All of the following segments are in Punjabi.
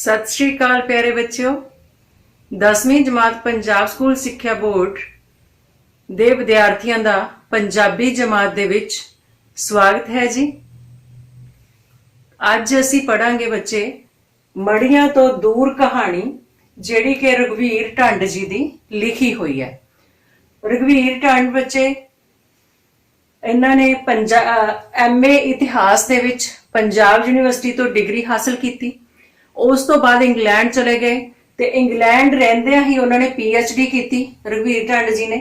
सत श्री अकाल प्यारे बच्चों। 10वीं जमात पंजाब स्कूल सिक्ख्या बोर्ड ਦੇ ਵਿਦਿਆਰਥੀਆਂ ਦਾ ਪੰਜਾਬੀ ਜਮਾਤ ਦੇ ਵਿੱਚ ਸਵਾਗਤ ਹੈ ਜੀ। ਅੱਜ ਅਸੀਂ ਪੜਾਂਗੇ ਬੱਚੇ ਮੜੀਆਂ ਤੋਂ ਦੂਰ ਕਹਾਣੀ, ਜਿਹੜੀ ਕਿ ਰਘਵੀਰ ਢੰਡ ਜੀ ਦੀ ਲਿਖੀ ਹੋਈ ਹੈ। ਰਘਵੀਰ ਢੰਡ ਬੱਚੇ ਇਹਨਾਂ ਨੇ MA ਇਤਿਹਾਸ ਦੇ ਵਿੱਚ ਪੰਜਾਬ ਯੂਨੀਵਰਸਿਟੀ ਤੋਂ ਡਿਗਰੀ ਹਾਸਲ ਕੀਤੀ। ਉਸ ਤੋਂ ਬਾਅਦ ਇੰਗਲੈਂਡ ਚਲੇ ਗਏ ਤੇ ਇੰਗਲੈਂਡ ਰਹਿੰਦਿਆਂ ਹੀ ਉਹਨਾਂ ਨੇ PhD ਕੀਤੀ ਰਘਵੀਰ ਢੰਡ ਜੀ ਨੇ।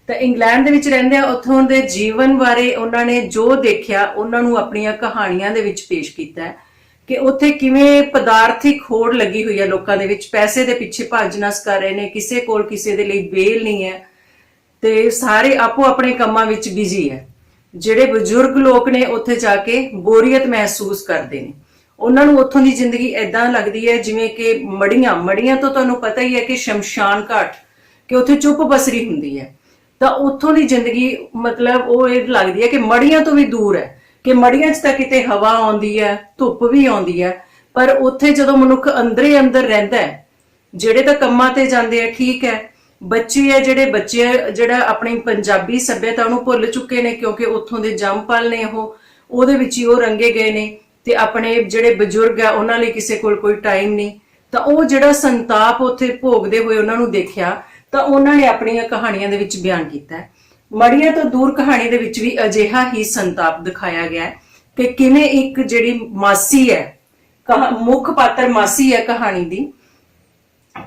ਤਾਂ ਇੰਗਲੈਂਡ ਦੇ ਵਿੱਚ ਰਹਿੰਦੇ ਉੱਥੋਂ ਦੇ ਜੀਵਨ ਬਾਰੇ ਉਹਨਾਂ ਨੇ ਜੋ ਦੇਖਿਆ ਉਹਨਾਂ ਨੂੰ ਆਪਣੀਆਂ ਕਹਾਣੀਆਂ ਦੇ ਵਿੱਚ ਪੇਸ਼ ਕੀਤਾ ਕਿ ਉੱਥੇ ਕਿਵੇਂ ਪਦਾਰਥਿਕ ਹੋੜ ਲੱਗੀ ਹੋਈ ਹੈ ਲੋਕਾਂ ਦੇ ਵਿੱਚ, ਪੈਸੇ ਦੇ ਪਿੱਛੇ ਭੱਜ ਨੱਸ ਕਰ ਰਹੇ ਨੇ, ਕਿਸੇ ਕੋਲ ਕਿਸੇ ਦੇ ਲਈ ਵੇਲ ਨਹੀਂ ਹੈ ਤੇ ਸਾਰੇ ਆਪੋ ਆਪਣੇ ਕੰਮਾਂ ਵਿੱਚ ਬਿਜ਼ੀ ਹੈ। ਜਿਹੜੇ ਬਜ਼ੁਰਗ ਲੋਕ ਨੇ ਉੱਥੇ ਜਾ ਕੇ ਬੋਰੀਅਤ ਮਹਿਸੂਸ ਕਰਦੇ ਨੇ। ਉਹਨਾਂ ਨੂੰ ਉੱਥੋਂ ਦੀ ਜ਼ਿੰਦਗੀ ਏਦਾਂ ਲੱਗਦੀ ਹੈ ਜਿਵੇਂ ਕਿ ਮੜੀਆਂ ਤੋਂ ਤੁਹਾਨੂੰ ਪਤਾ ਹੀ ਹੈ ਕਿ ਸ਼ਮਸ਼ਾਨ ਘਾਟ, ਕਿ ਉੱਥੇ ਚੁੱਪ ਬਸਰੀ ਹੁੰਦੀ ਹੈ। ਤਾਂ ਉੱਥੋਂ ਦੀ ਜ਼ਿੰਦਗੀ ਮਤਲਬ ਉਹ ਇਹ ਲੱਗਦੀ ਹੈ ਕਿ ਮੜੀਆਂ ਤੋਂ ਵੀ ਦੂਰ ਹੈ, ਕਿ ਮੜੀਆਂ 'ਚ ਤਾਂ ਕਿਤੇ ਹਵਾ ਆਉਂਦੀ ਹੈ, ਧੁੱਪ ਵੀ ਆਉਂਦੀ ਹੈ, ਪਰ ਉੱਥੇ ਜਦੋਂ ਮਨੁੱਖ ਅੰਦਰੇ ਅੰਦਰ ਰਹਿੰਦਾ ਹੈ, ਜਿਹੜੇ ਤਾਂ ਕੰਮਾਂ ਤੇ ਜਾਂਦੇ ਆ ਠੀਕ ਹੈ, ਬੱਚੇ ਆ ਜਿਹੜੇ ਜਿਹੜਾ ਆਪਣੀ ਪੰਜਾਬੀ ਸੱਭਿਅਤਾ ਉਹਨੂੰ ਭੁੱਲ ਚੁੱਕੇ ਨੇ ਕਿਉਂਕਿ ਉੱਥੋਂ ਦੇ ਜੰਮਪਲ ਨੇ, ਉਹਦੇ ਵਿੱਚ ਹੀ ਉਹ ਰੰਗੇ ਗਏ ਨੇ ਤੇ ਆਪਣੇ ਜਿਹੜੇ ਬਜ਼ੁਰਗ ਆ ਉਹਨਾਂ ਲਈ ਕਿਸੇ ਕੋਲ ਕੋਈ ਟਾਈਮ ਨਹੀਂ। ਤਾਂ ਉਹ ਜਿਹੜਾ ਸੰਤਾਪ ਉੱਥੇ ਭੋਗਦੇ ਹੋਏ ਉਹਨਾਂ ਨੂੰ ਦੇਖਿਆ ਤਾਂ ਉਹਨਾਂ ਨੇ ਆਪਣੀਆਂ ਕਹਾਣੀਆਂ ਦੇ ਵਿੱਚ ਬਿਆਨ ਕੀਤਾ ਹੈ। ਮੜੀਆਂ ਤੋਂ ਦੂਰ ਕਹਾਣੀ ਦੇ ਵਿੱਚ ਵੀ ਅਜਿਹਾ ਹੀ ਸੰਤਾਪ ਦਿਖਾਇਆ ਗਿਆ ਕਿ ਕਿਵੇਂ ਇੱਕ ਜਿਹੜੀ ਮਾਸੀ ਹੈ, ਮੁੱਖ ਪਾਤਰ ਮਾਸੀ ਹੈ ਕਹਾਣੀ ਦੀ,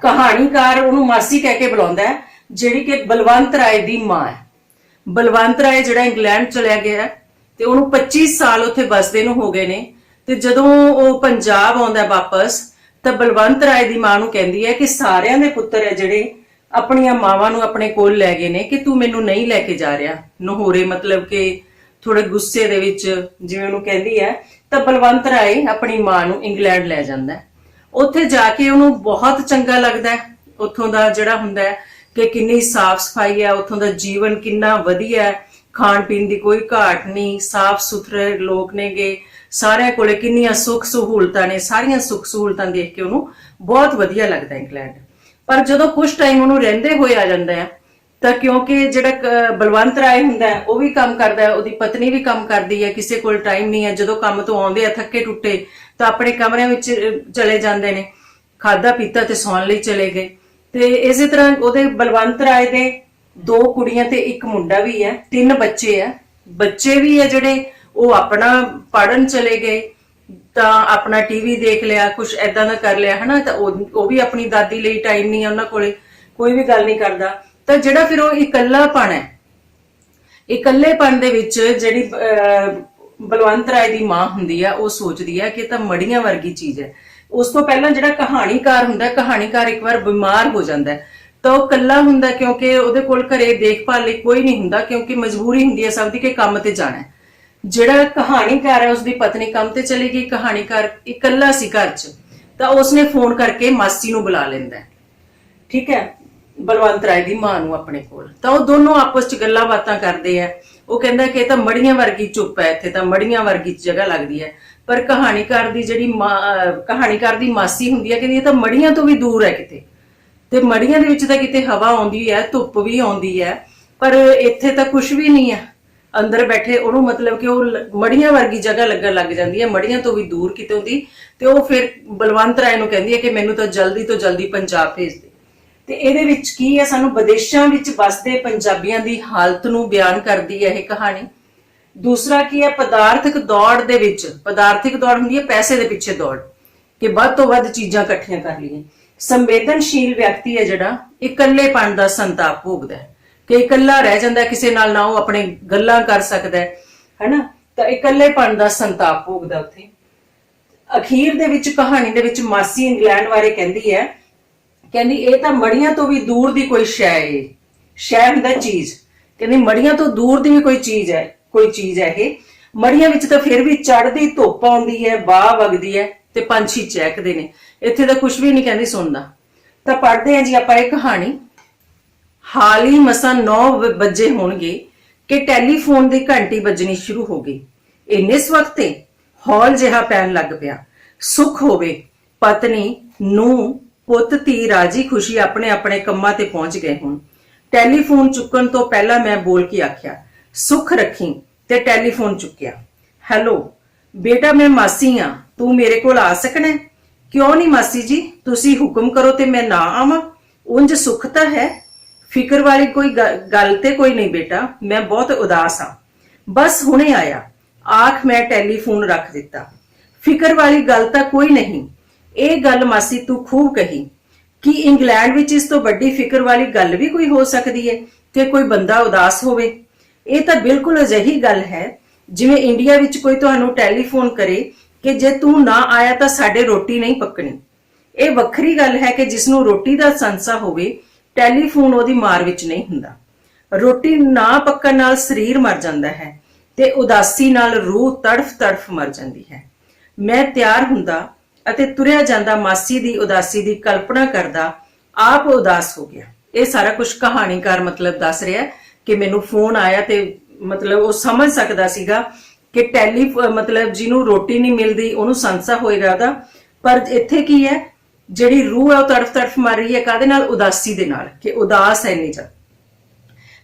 ਕਹਾਣੀਕਾਰ ਉਹਨੂੰ ਮਾਸੀ ਕਹਿ ਕੇ ਬੁਲਾਉਂਦਾ ਹੈ, ਜਿਹੜੀ ਕਿ ਬਲਵੰਤ ਰਾਏ ਦੀ ਮਾਂ ਹੈ। ਬਲਵੰਤ ਰਾਏ ਜਿਹੜਾ ਇੰਗਲੈਂਡ ਚਲਿਆ ਗਿਆ ਤੇ ਉਹਨੂੰ 25 ਸਾਲ ਉੱਥੇ ਬਸਦੇ ਨੂੰ ਹੋ ਗਏ ਨੇ ਤੇ ਜਦੋਂ ਉਹ ਪੰਜਾਬ ਆਉਂਦਾ ਵਾਪਸ ਤਾਂ ਬਲਵੰਤ ਰਾਏ ਦੀ ਮਾਂ ਨੂੰ ਕਹਿੰਦੀ ਹੈ ਕਿ ਸਾਰਿਆਂ ਦੇ ਪੁੱਤਰ ਹੈ ਜਿਹੜੇ ਆਪਣੀਆਂ ਮਾਵਾਂ ਨੂੰ ਆਪਣੇ ਕੋਲ ਲੈ ਗਏ ਨੇ, ਕਿ ਤੂੰ ਮੈਨੂੰ ਨਹੀਂ ਲੈ ਕੇ ਜਾ ਰਿਹਾ। ਨਹੋਰੇ ਮਤਲਬ ਕਿ ਥੋੜੇ ਗੁੱਸੇ ਦੇ ਵਿੱਚ ਜਿਵੇਂ ਉਹਨੂੰ ਕਹਿੰਦੀ ਹੈ। ਤਾਂ ਬਲਵੰਤ ਰਾਏ ਆਪਣੀ ਮਾਂ ਨੂੰ ਇੰਗਲੈਂਡ ਲੈ ਜਾਂਦਾ ਹੈ। ਉੱਥੇ ਜਾ ਕੇ ਉਹਨੂੰ ਬਹੁਤ ਚੰਗਾ ਲੱਗਦਾ ਹੈ। ਉੱਥੋਂ ਦਾ ਜਿਹੜਾ ਹੁੰਦਾ ਹੈ ਕਿ ਕਿੰਨੀ ਸਾਫ਼ ਸਫਾਈ ਹੈ, ਉੱਥੋਂ ਦਾ ਜੀਵਨ ਕਿੰਨਾ ਵਧੀਆ ਹੈ, ਖਾਣ ਪੀਣ ਦੀ ਕੋਈ ਘਾਟ ਨਹੀਂ, ਸਾਫ਼ ਸੁਥਰੇ ਲੋਕ ਨੇਗੇ, ਸਾਰਿਆਂ ਕੋਲੇ ਕਿੰਨੀਆਂ ਸੁੱਖ ਸਹੂਲਤਾਂ ਨੇ। ਸਾਰੀਆਂ ਸੁੱਖ ਸਹੂਲਤਾਂ ਦੇਖ ਕੇ ਉਹਨੂੰ ਬਹੁਤ ਵਧੀਆ ਲੱਗਦਾ ਇੰਗਲੈਂਡ। ਪਰ ਜਦੋਂ ਕੁਝ ਟਾਈਮ ਉਹਨੂੰ ਰਹਿੰਦੇ ਹੋਏ ਆ ਜਾਂਦਾ ਹੈ ਤਾਂ ਕਿਉਂਕਿ ਜਿਹੜਾ ਬਲਵੰਤ ਰਾਏ ਹੁੰਦਾ ਹੈ ਉਹ ਵੀ ਕੰਮ ਕਰਦਾ ਹੈ, ਉਹਦੀ ਪਤਨੀ ਵੀ ਕੰਮ ਕਰਦੀ ਹੈ, ਕਿਸੇ ਕੋਲ ਟਾਈਮ ਨਹੀਂ ਹੈ। ਜਦੋਂ ਕੰਮ ਤੋਂ ਆਉਂਦੇ ਆ ਥੱਕੇ ਟੁੱਟੇ ਤਾਂ ਆਪਣੇ ਕਮਰਿਆਂ ਵਿੱਚ ਚਲੇ ਜਾਂਦੇ ਨੇ, ਖਾਦਾ ਪੀਤਾ ਤੇ ਸੌਣ ਲਈ ਚਲੇ ਗਏ। ਤੇ ਇਸੇ ਤਰ੍ਹਾਂ ਉਹਦੇ ਬਲਵੰਤ ਰਾਏ ਦੇ 2 ਕੁੜੀਆਂ ਤੇ 1 ਮੁੰਡਾ ਵੀ ਹੈ, 3 ਬੱਚੇ ਆ। ਬੱਚੇ ਵੀ ਹੈ ਜਿਹੜੇ ਉਹ ਆਪਣਾ ਪੜਨ ਚਲੇ ਗਏ ਤਾਂ ਆਪਣਾ TV ਦੇਖ ਲਿਆ, ਕੁਝ ਏਦਾਂ ਦਾ ਕਰ ਲਿਆ ਹਨਾ। ਤਾਂ ਉਹ ਵੀ ਆਪਣੀ ਦਾਦੀ ਲਈ ਟਾਈਮ ਨਹੀਂ ਹੈ ਉਹਨਾਂ ਕੋਲੇ, ਕੋਈ ਵੀ ਗੱਲ ਨਹੀਂ ਕਰਦਾ। ਤਾਂ ਜਿਹੜਾ ਫਿਰ ਉਹ ਇਕੱਲਾਪਣ ਹੈ, ਇਕੱਲੇਪਣ ਦੇ ਵਿੱਚ ਜਿਹੜੀ ਬਲਵੰਤ ਰਾਏ ਦੀ ਮਾਂ ਹੁੰਦੀ ਆ ਉਹ ਸੋਚਦੀ ਹੈ ਕਿ ਤਾਂ ਮੜੀਆਂ ਵਰਗੀ ਚੀਜ਼ ਹੈ। ਉਸ ਤੋਂ ਪਹਿਲਾਂ ਜਿਹੜਾ ਕਹਾਣੀਕਾਰ ਹੁੰਦਾ, ਕਹਾਣੀਕਾਰ ਇੱਕ ਵਾਰ ਬਿਮਾਰ ਹੋ ਜਾਂਦਾ ਤਾਂ ਉਹ ਇਕੱਲਾ ਹੁੰਦਾ ਕਿਉਂਕਿ ਉਹਦੇ ਕੋਲ ਘਰੇ ਦੇਖਭਾਲ ਲਈ ਕੋਈ ਨਹੀਂ ਹੁੰਦਾ, ਕਿਉਂਕਿ ਮਜਬੂਰੀ ਹੁੰਦੀ ਹੈ ਸਭ ਦੀ ਕਿ ਕੰਮ ਤੇ ਜਾਣਾ। ਜਿਹੜਾ ਕਹਾਣੀਕਾਰ ਹੈ ਉਸਦੀ ਪਤਨੀ ਕੰਮ ਤੇ ਚਲੀ ਗਈ, ਕਹਾਣੀਕਾਰ ਇਕੱਲਾ ਸੀ ਘਰ 'ਚ। ਤਾਂ ਉਸਨੇ ਫੋਨ ਕਰਕੇ ਮਾਸੀ ਨੂੰ ਬੁਲਾ ਲੈਂਦਾ, ਠੀਕ ਹੈ, ਬਲਵੰਤ ਰਾਏ ਦੀ ਮਾਂ ਨੂੰ ਆਪਣੇ ਕੋਲ। ਤਾਂ ਉਹ ਦੋਨੋਂ ਆਪਸ 'ਚ ਗੱਲਾਂ ਬਾਤਾਂ ਕਰਦੇ ਆ। ਉਹ ਕਹਿੰਦਾ ਕਿ ਇਹ ਤਾਂ ਮੜੀਆਂ ਵਰਗੀ ਚੁੱਪ ਹੈ, ਇੱਥੇ ਤਾਂ ਮੜੀਆਂ ਵਰਗੀ ਜਗ੍ਹਾ ਲੱਗਦੀ ਹੈ। ਪਰ ਕਹਾਣੀਕਾਰ ਦੀ ਜਿਹੜੀ ਕਹਾਣੀਕਾਰ ਦੀ ਮਾਸੀ ਹੁੰਦੀ ਹੈ ਕਹਿੰਦੀ ਇਹ ਤਾਂ ਮੜੀਆਂ ਤੋਂ ਵੀ ਦੂਰ ਹੈ ਕਿਤੇ, ਤੇ ਮੜੀਆਂ ਦੇ ਵਿੱਚ ਤਾਂ ਕਿਤੇ ਹਵਾ ਆਉਂਦੀ ਹੈ, ਧੁੱਪ ਵੀ ਆਉਂਦੀ ਹੈ, ਪਰ ਇੱਥੇ ਤਾਂ ਕੁਝ ਵੀ ਨਹੀਂ ਹੈ। ਅੰਦਰ ਬੈਠੇ ਉਹਨੂੰ ਮਤਲਬ ਕਿ ਉਹ ਮੜੀਆਂ ਵਰਗੀ ਜਗ੍ਹਾ ਲੱਗਣ ਲੱਗ ਜਾਂਦੀ ਹੈ, ਮੜੀਆਂ ਤੋਂ ਵੀ ਦੂਰ ਕਿਤੇ ਹੁੰਦੀ। ਤੇ ਉਹ ਫਿਰ ਬਲਵੰਤ ਰਾਏ ਨੂੰ ਕਹਿੰਦੀ ਹੈ ਕਿ ਮੈਨੂੰ ਤਾਂ ਜਲਦੀ ਤੋਂ ਜਲਦੀ ਪੰਜਾਬ ਭੇਜ ਦੇ। ਤੇ ਇਹਦੇ ਵਿੱਚ ਕੀ ਹੈ, ਸਾਨੂੰ ਵਿਦੇਸ਼ਾਂ ਵਿੱਚ ਵੱਸਦੇ ਪੰਜਾਬੀਆਂ ਦੀ ਹਾਲਤ ਨੂੰ ਬਿਆਨ ਕਰਦੀ ਹੈ ਇਹ ਕਹਾਣੀ। ਦੂਸਰਾ ਕੀ ਹੈ, ਪਦਾਰਥਿਕ ਦੌੜ ਦੇ ਵਿੱਚ, ਪਦਾਰਥਿਕ ਦੌੜ ਹੁੰਦੀ ਹੈ ਪੈਸੇ ਦੇ ਪਿੱਛੇ ਦੌੜ, ਕਿ ਵੱਧ ਤੋਂ ਵੱਧ ਚੀਜ਼ਾਂ ਇਕੱਠੀਆਂ ਕਰ ਲਈਏ। ਸੰਵੇਦਨਸ਼ੀਲ ਵਿਅਕਤੀ ਹੈ ਜਿਹੜਾ ਇਕੱਲੇਪਣ ਦਾ ਸੰਤਾਪ ਭੋਗਦਾ ਹੈ, ਕਿ ਇਕੱਲਾ ਰਹਿ ਜਾਂਦਾ, ਕਿਸੇ ਨਾਲ ਨਾ ਉਹ ਆਪਣੇ ਗੱਲਾਂ ਕਰ ਸਕਦਾ ਹੈ, ਤਾਂ ਇਕੱਲੇਪਣ ਦਾ ਸੰਤਾਪ ਭੋਗਦਾ ਉੱਥੇ। ਅਖੀਰ ਦੇ ਵਿੱਚ ਕਹਾਣੀ ਦੇ ਵਿੱਚ ਮਾਸੀ ਇੰਗਲੈਂਡ ਬਾਰੇ ਕਹਿੰਦੀ ਹੈ, ਕਹਿੰਦੀ ਇਹ ਤਾਂ ਮੜੀਆਂ ਤੋਂ ਵੀ ਦੂਰ ਦੀ ਕੋਈ ਸ਼ੈ ਹੁੰਦਾ ਚੀਜ਼। ਕਹਿੰਦੀ ਮੜੀਆਂ ਤੋਂ ਦੂਰ ਦੀ ਵੀ ਕੋਈ ਚੀਜ਼ ਹੈ ਇਹ। ਮੜੀਆਂ ਵਿੱਚ ਤਾਂ ਫਿਰ ਵੀ ਚੜ੍ਹਦੀ ਧੁੱਪ ਆਉਂਦੀ ਹੈ, ਵਾਹ ਵਗਦੀ ਹੈ ਤੇ ਪੰਛੀ ਚਹਿਕਦੇ ਨੇ। ਇੱਥੇ ਤਾਂ ਕੁਝ ਵੀ ਨਹੀਂ ਕਹਿੰਦੀ ਸੁਣਦਾ। ਤਾਂ ਪੜ੍ਹਦੇ ਹਾਂ ਜੀ ਆਪਾਂ ਇਹ ਕਹਾਣੀ। ਹਾਲ ਹੀ ਮਸਾਂ 9 ਵਜੇ ਹੋਣਗੇ ਕਿ ਟੈਲੀਫੋਨ ਦੀ ਘੰਟੀ ਵੱਜਣੀ ਸ਼ੁਰੂ ਹੋ ਗਈ। ਇੰਨੇ ਵਕਤ ਤੇ ਹੌਲ ਜਿਹਾ ਪੈਣ ਲੱਗ ਪਿਆ। ਸੁੱਖ ਹੋਵੇ, ਪਤਨੀ ਨੂੰ ਪੁੱਤ ਧੀ ਰਾਜੀ ਖੁਸ਼ੀ ਆਪਣੇ ਆਪਣੇ ਕੰਮਾਂ ਤੇ ਪਹੁੰਚ ਗਏ ਹੁਣ। ਟੈਲੀਫੋਨ ਚੁੱਕਣ ਤੋਂ ਪਹਿਲਾਂ ਮੈਂ ਬੋਲ ਕੇ ਆਖਿਆ, ਸੁੱਖ ਰੱਖੀ, ਤੇ ਟੈਲੀਫੋਨ ਚੁੱਕਿਆ। ਹੈਲੋ ਬੇਟਾ, ਮੈਂ ਮਾਸੀ ਆ, ਤੂੰ ਮੇਰੇ ਕੋਲ ਆ ਸਕਣਾ? ਕਿਉਂ ਨਹੀਂ ਮਾਸੀ ਜੀ, ਤੁਸੀਂ ਹੁਕਮ ਕਰੋ ਤੇ ਮੈਂ ਨਾ ਆਵਾਂ। ਉਂਝ ਸੁੱਖ ਤਾਂ ਹੈ, ਫਿਕਰ ਵਾਲੀ ਕੋਈ ਗੱਲ ਤੇ ਕੋਈ ਨਹੀਂ ਬੇਟਾ, ਮੈਂ ਬਹੁਤ ਉਦਾਸ ਹਾਂ, ਬਸ ਹੁਣੇ ਆਇਆ, ਆਖ ਮੈਂ ਟੈਲੀਫੋਨ ਰੱਖ ਦਿੱਤਾ। ਫਿਕਰ ਵਾਲੀ ਗੱਲ ਤਾਂ ਕੋਈ ਨਹੀਂ। ਇਹ ਗੱਲ ਮਾਸੀ ਤੂੰ ਖੂਬ ਕਹੀ ਕਿ ਇੰਗਲੈਂਡ ਵਿੱਚ ਇਸ ਤੋਂ ਵੱਡੀ ਫਿਕਰ ਵਾਲੀ ਗੱਲ ਵੀ ਕੋਈ ਹੋ ਸਕਦੀ ਹੈ ਕਿ ਕੋਈ ਬੰਦਾ ਉਦਾਸ ਹੋਵੇ। ਇਹ ਤਾਂ ਬਿਲਕੁਲ ਅਜਿਹੀ ਗੱਲ ਹੈ ਜਿਵੇਂ ਇੰਡੀਆ ਵਿੱਚ ਕੋਈ ਤੁਹਾਨੂੰ ਟੈਲੀਫੋਨ ਕਰੇ ਕਿ ਜੇ ਤੂੰ ਨਾ ਆਇਆ ਤਾਂ ਸਾਡੇ ਰੋਟੀ ਨਹੀਂ ਪੱਕਣੀ। ਇਹ ਵੱਖਰੀ ਗੱਲ ਹੈ ਕਿ ਜਿਸ ਨੂੰ ਰੋਟੀ ਦਾ ਸੰਸਾ ਹੋਵੇ, ਟੈਲੀਫੋਨ ਉਹਦੀ ਮਾਰ ਵਿੱਚ ਨਹੀਂ ਹੁੰਦਾ। ਰੋਟੀ ਨਾ ਪੱਕਣ ਨਾਲ ਸਰੀਰ ਮਰ ਜਾਂਦਾ ਹੈ ਤੇ ਉਦਾਸੀ ਨਾਲ ਰੂਹ ਤੜਫ ਤੜਫ ਮਰ ਜਾਂਦੀ ਹੈ। ਮੈਂ ਤਿਆਰ ਹੁੰਦਾ ਅਤੇ ਤੁਰਿਆ ਜਾਂਦਾ, ਮਾਸੀ ਦੀ ਉਦਾਸੀ ਦੀ ਕਲਪਨਾ ਕਰਦਾ ਆਪ ਉਦਾਸ ਹੋ ਗਿਆ। ਇਹ ਸਾਰਾ ਕੁਝ ਕਹਾਣੀਕਾਰ ਦੱਸ ਰਿਹਾ ਕਿ ਮੈਨੂੰ ਫੋਨ ਆਇਆ ਤੇ ਉਹ ਸਮਝ ਸਕਦਾ ਸੀਗਾ ਕਿ ਜਿਹਨੂੰ ਰੋਟੀ ਨਹੀਂ ਮਿਲਦੀ ਉਹਨੂੰ ਸੰਸਾ ਹੋਏਗਾ ਉਹਦਾ। ਪਰ ਇੱਥੇ ਕੀ ਹੈ, ਜਿਹੜੀ ਰੂਹ ਹੈ ਉਹ ਤੜਫ ਤੜਫ ਮਰ ਰਹੀ ਹੈ। ਕਾਹਦੇ ਨਾਲ? ਉਦਾਸੀ ਦੇ ਨਾਲ, ਕਿ ਉਦਾਸ ਹੈ ਇੰਨੀ ਜ਼ਿਆਦਾ।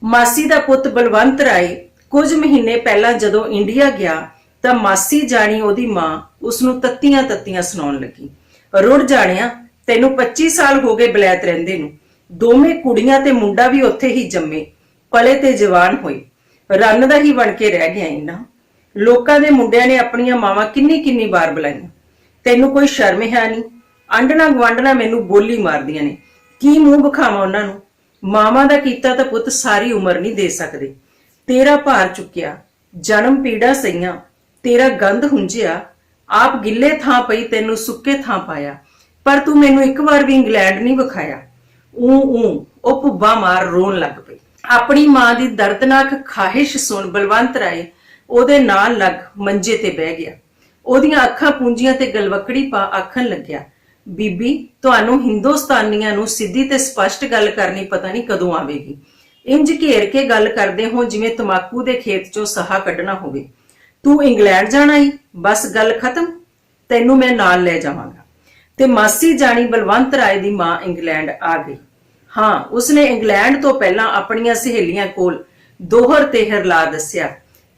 ਮਾਸੀ ਦਾ ਪੁੱਤ ਬਲਵੰਤ ਰਾਏ ਕੁਝ ਮਹੀਨੇ ਪਹਿਲਾਂ ਜਦੋਂ ਇੰਡੀਆ ਗਿਆ ਤਾਂ ਮਾਸੀ ਜਾਣੀ ਉਹਦੀ ਮਾਂ ਉਸਨੂੰ ਤੱਤੀਆਂ ਤੱਤੀਆਂ ਸੁਣਾਉਣ ਲੱਗੀ। ਰੁੜ ਜਾਣਿਆ, ਤੈਨੂੰ 25 ਸਾਲ ਹੋ ਗਏ ਬਲੈਤ ਰਹਿੰਦੇ ਨੂੰ। ਦੋਵੇਂ ਕੁੜੀਆਂ ਤੇ ਮੁੰਡਾ ਵੀ ਉੱਥੇ ਹੀ ਜੰਮੇ, ਪਲੇ ਤੇ ਜਵਾਨ ਹੋਏ, ਰੰਨ ਦਾ ਹੀ ਬਣ ਕੇ ਰਹਿ ਗਿਆ। ਇਹਨਾਂ ਲੋਕਾਂ ਦੇ ਮੁੰਡਿਆਂ ਨੇ ਆਪਣੀਆਂ ਮਾਵਾਂ ਕਿੰਨੀ ਕਿੰਨੀ ਵਾਰ ਬੁਲਾਈਆਂ। ਤੈਨੂੰ ਕੋਈ ਸ਼ਰਮ ਹੈ ਨਹੀਂ? ਆਂਡਣਾ ਗਵਾਂਡਣਾ ਮੈਨੂੰ ਬੋਲੀ ਮਾਰਦੀਆਂ ਨੇ, ਕੀ ਮੂੰਹ ਵਿਖਾਵਾਂ ਉਹਨਾਂ ਨੂੰ? ਮਾਵਾਂ ਦਾ ਕੀਤਾ ਤਾਂ ਪੁੱਤ ਸਾਰੀ ਉਮਰ ਨਹੀਂ ਦੇ ਸਕਦੇ। ਤੇਰਾ ਭਾਰ ਚੁੱਕਿਆ, ਜਨਮ ਪੀੜਾ ਸਈਆਂ, ਤੇਰਾ ਗੰਧ ਹੁੰਝਿਆ, ਆਪ ਗਿੱਲੇ ਥਾਂ ਪਈ ਤੈਨੂੰ ਸੁੱਕੇ ਥਾਂ ਪਾਇਆ, ਪਰ ਤੂੰ ਮੈਨੂੰ ਇੱਕ ਵਾਰ ਵੀ ਇੰਗਲੈਂਡ ਨਹੀਂ ਵਿਖਾਇਆ। ਉਹ ਭੁੱਬਾ ਮਾਰ ਰੋਣ ਲੱਗ ਪਈ। ਆਪਣੀ ਮਾਂ ਦੀ ਦਰਦਨਾਕ ਖਾਹਿਸ਼ ਸੁਣ ਬਲਵੰਤ ਰਾਏ ਉਹਦੇ ਨਾਲ ਲੱਗ ਮੰਜੇ ਤੇ ਬਹਿ ਗਿਆ। ਉਹਦੀਆਂ ਅੱਖਾਂ ਪੂੰਝੀਆਂ ਤੇ ਗਲਵਕੜੀ ਪਾ ਆਖਣ ਲੱਗਿਆ, ਬੀਬੀ, ਤੁਹਾਨੂੰ ਹਿੰਦੁਸਤਾਨੀਆਂ ਨੂੰ ਸਿੱਧੀ ਤੇ ਸਪਸ਼ਟ ਗੱਲ ਕਰਨੀ ਪਤਾ ਨਹੀਂ ਕਦੋਂ ਆਵੇਗੀ। ਇੰਜ ਘੇਰ ਕੇ ਗੱਲ ਕਰਦੇ ਹੋ ਜਿਵੇਂ ਤਮਾਕੂ ਦੇ ਖੇਤ ਚੋਂ ਸਾਹਾ ਕੱਢਣਾ ਹੋਵੇ। ਤੂੰ ਇੰਗਲੈਂਡ ਜਾਣਾ ਈ? ਬਸ ਗੱਲ ਖਤਮ, ਤੈਨੂੰ ਮੈਂ ਨਾਲ ਲੈ ਜਾਵਾਂਗਾ। ਤੇ ਮਾਸੀ ਜਾਣੀ ਬਲਵੰਤ ਰਾਏ ਦੀ ਮਾਂ ਇੰਗਲੈਂਡ ਆ ਗਈ। ਹਾਂ, ਉਸਨੇ ਇੰਗਲੈਂਡ ਤੋਂ ਪਹਿਲਾਂ ਆਪਣੀਆਂ ਸਹੇਲੀਆਂ ਕੋਲ ਦੋਹਰ ਤੇਹਰ ਲਾ ਦੱਸਿਆ,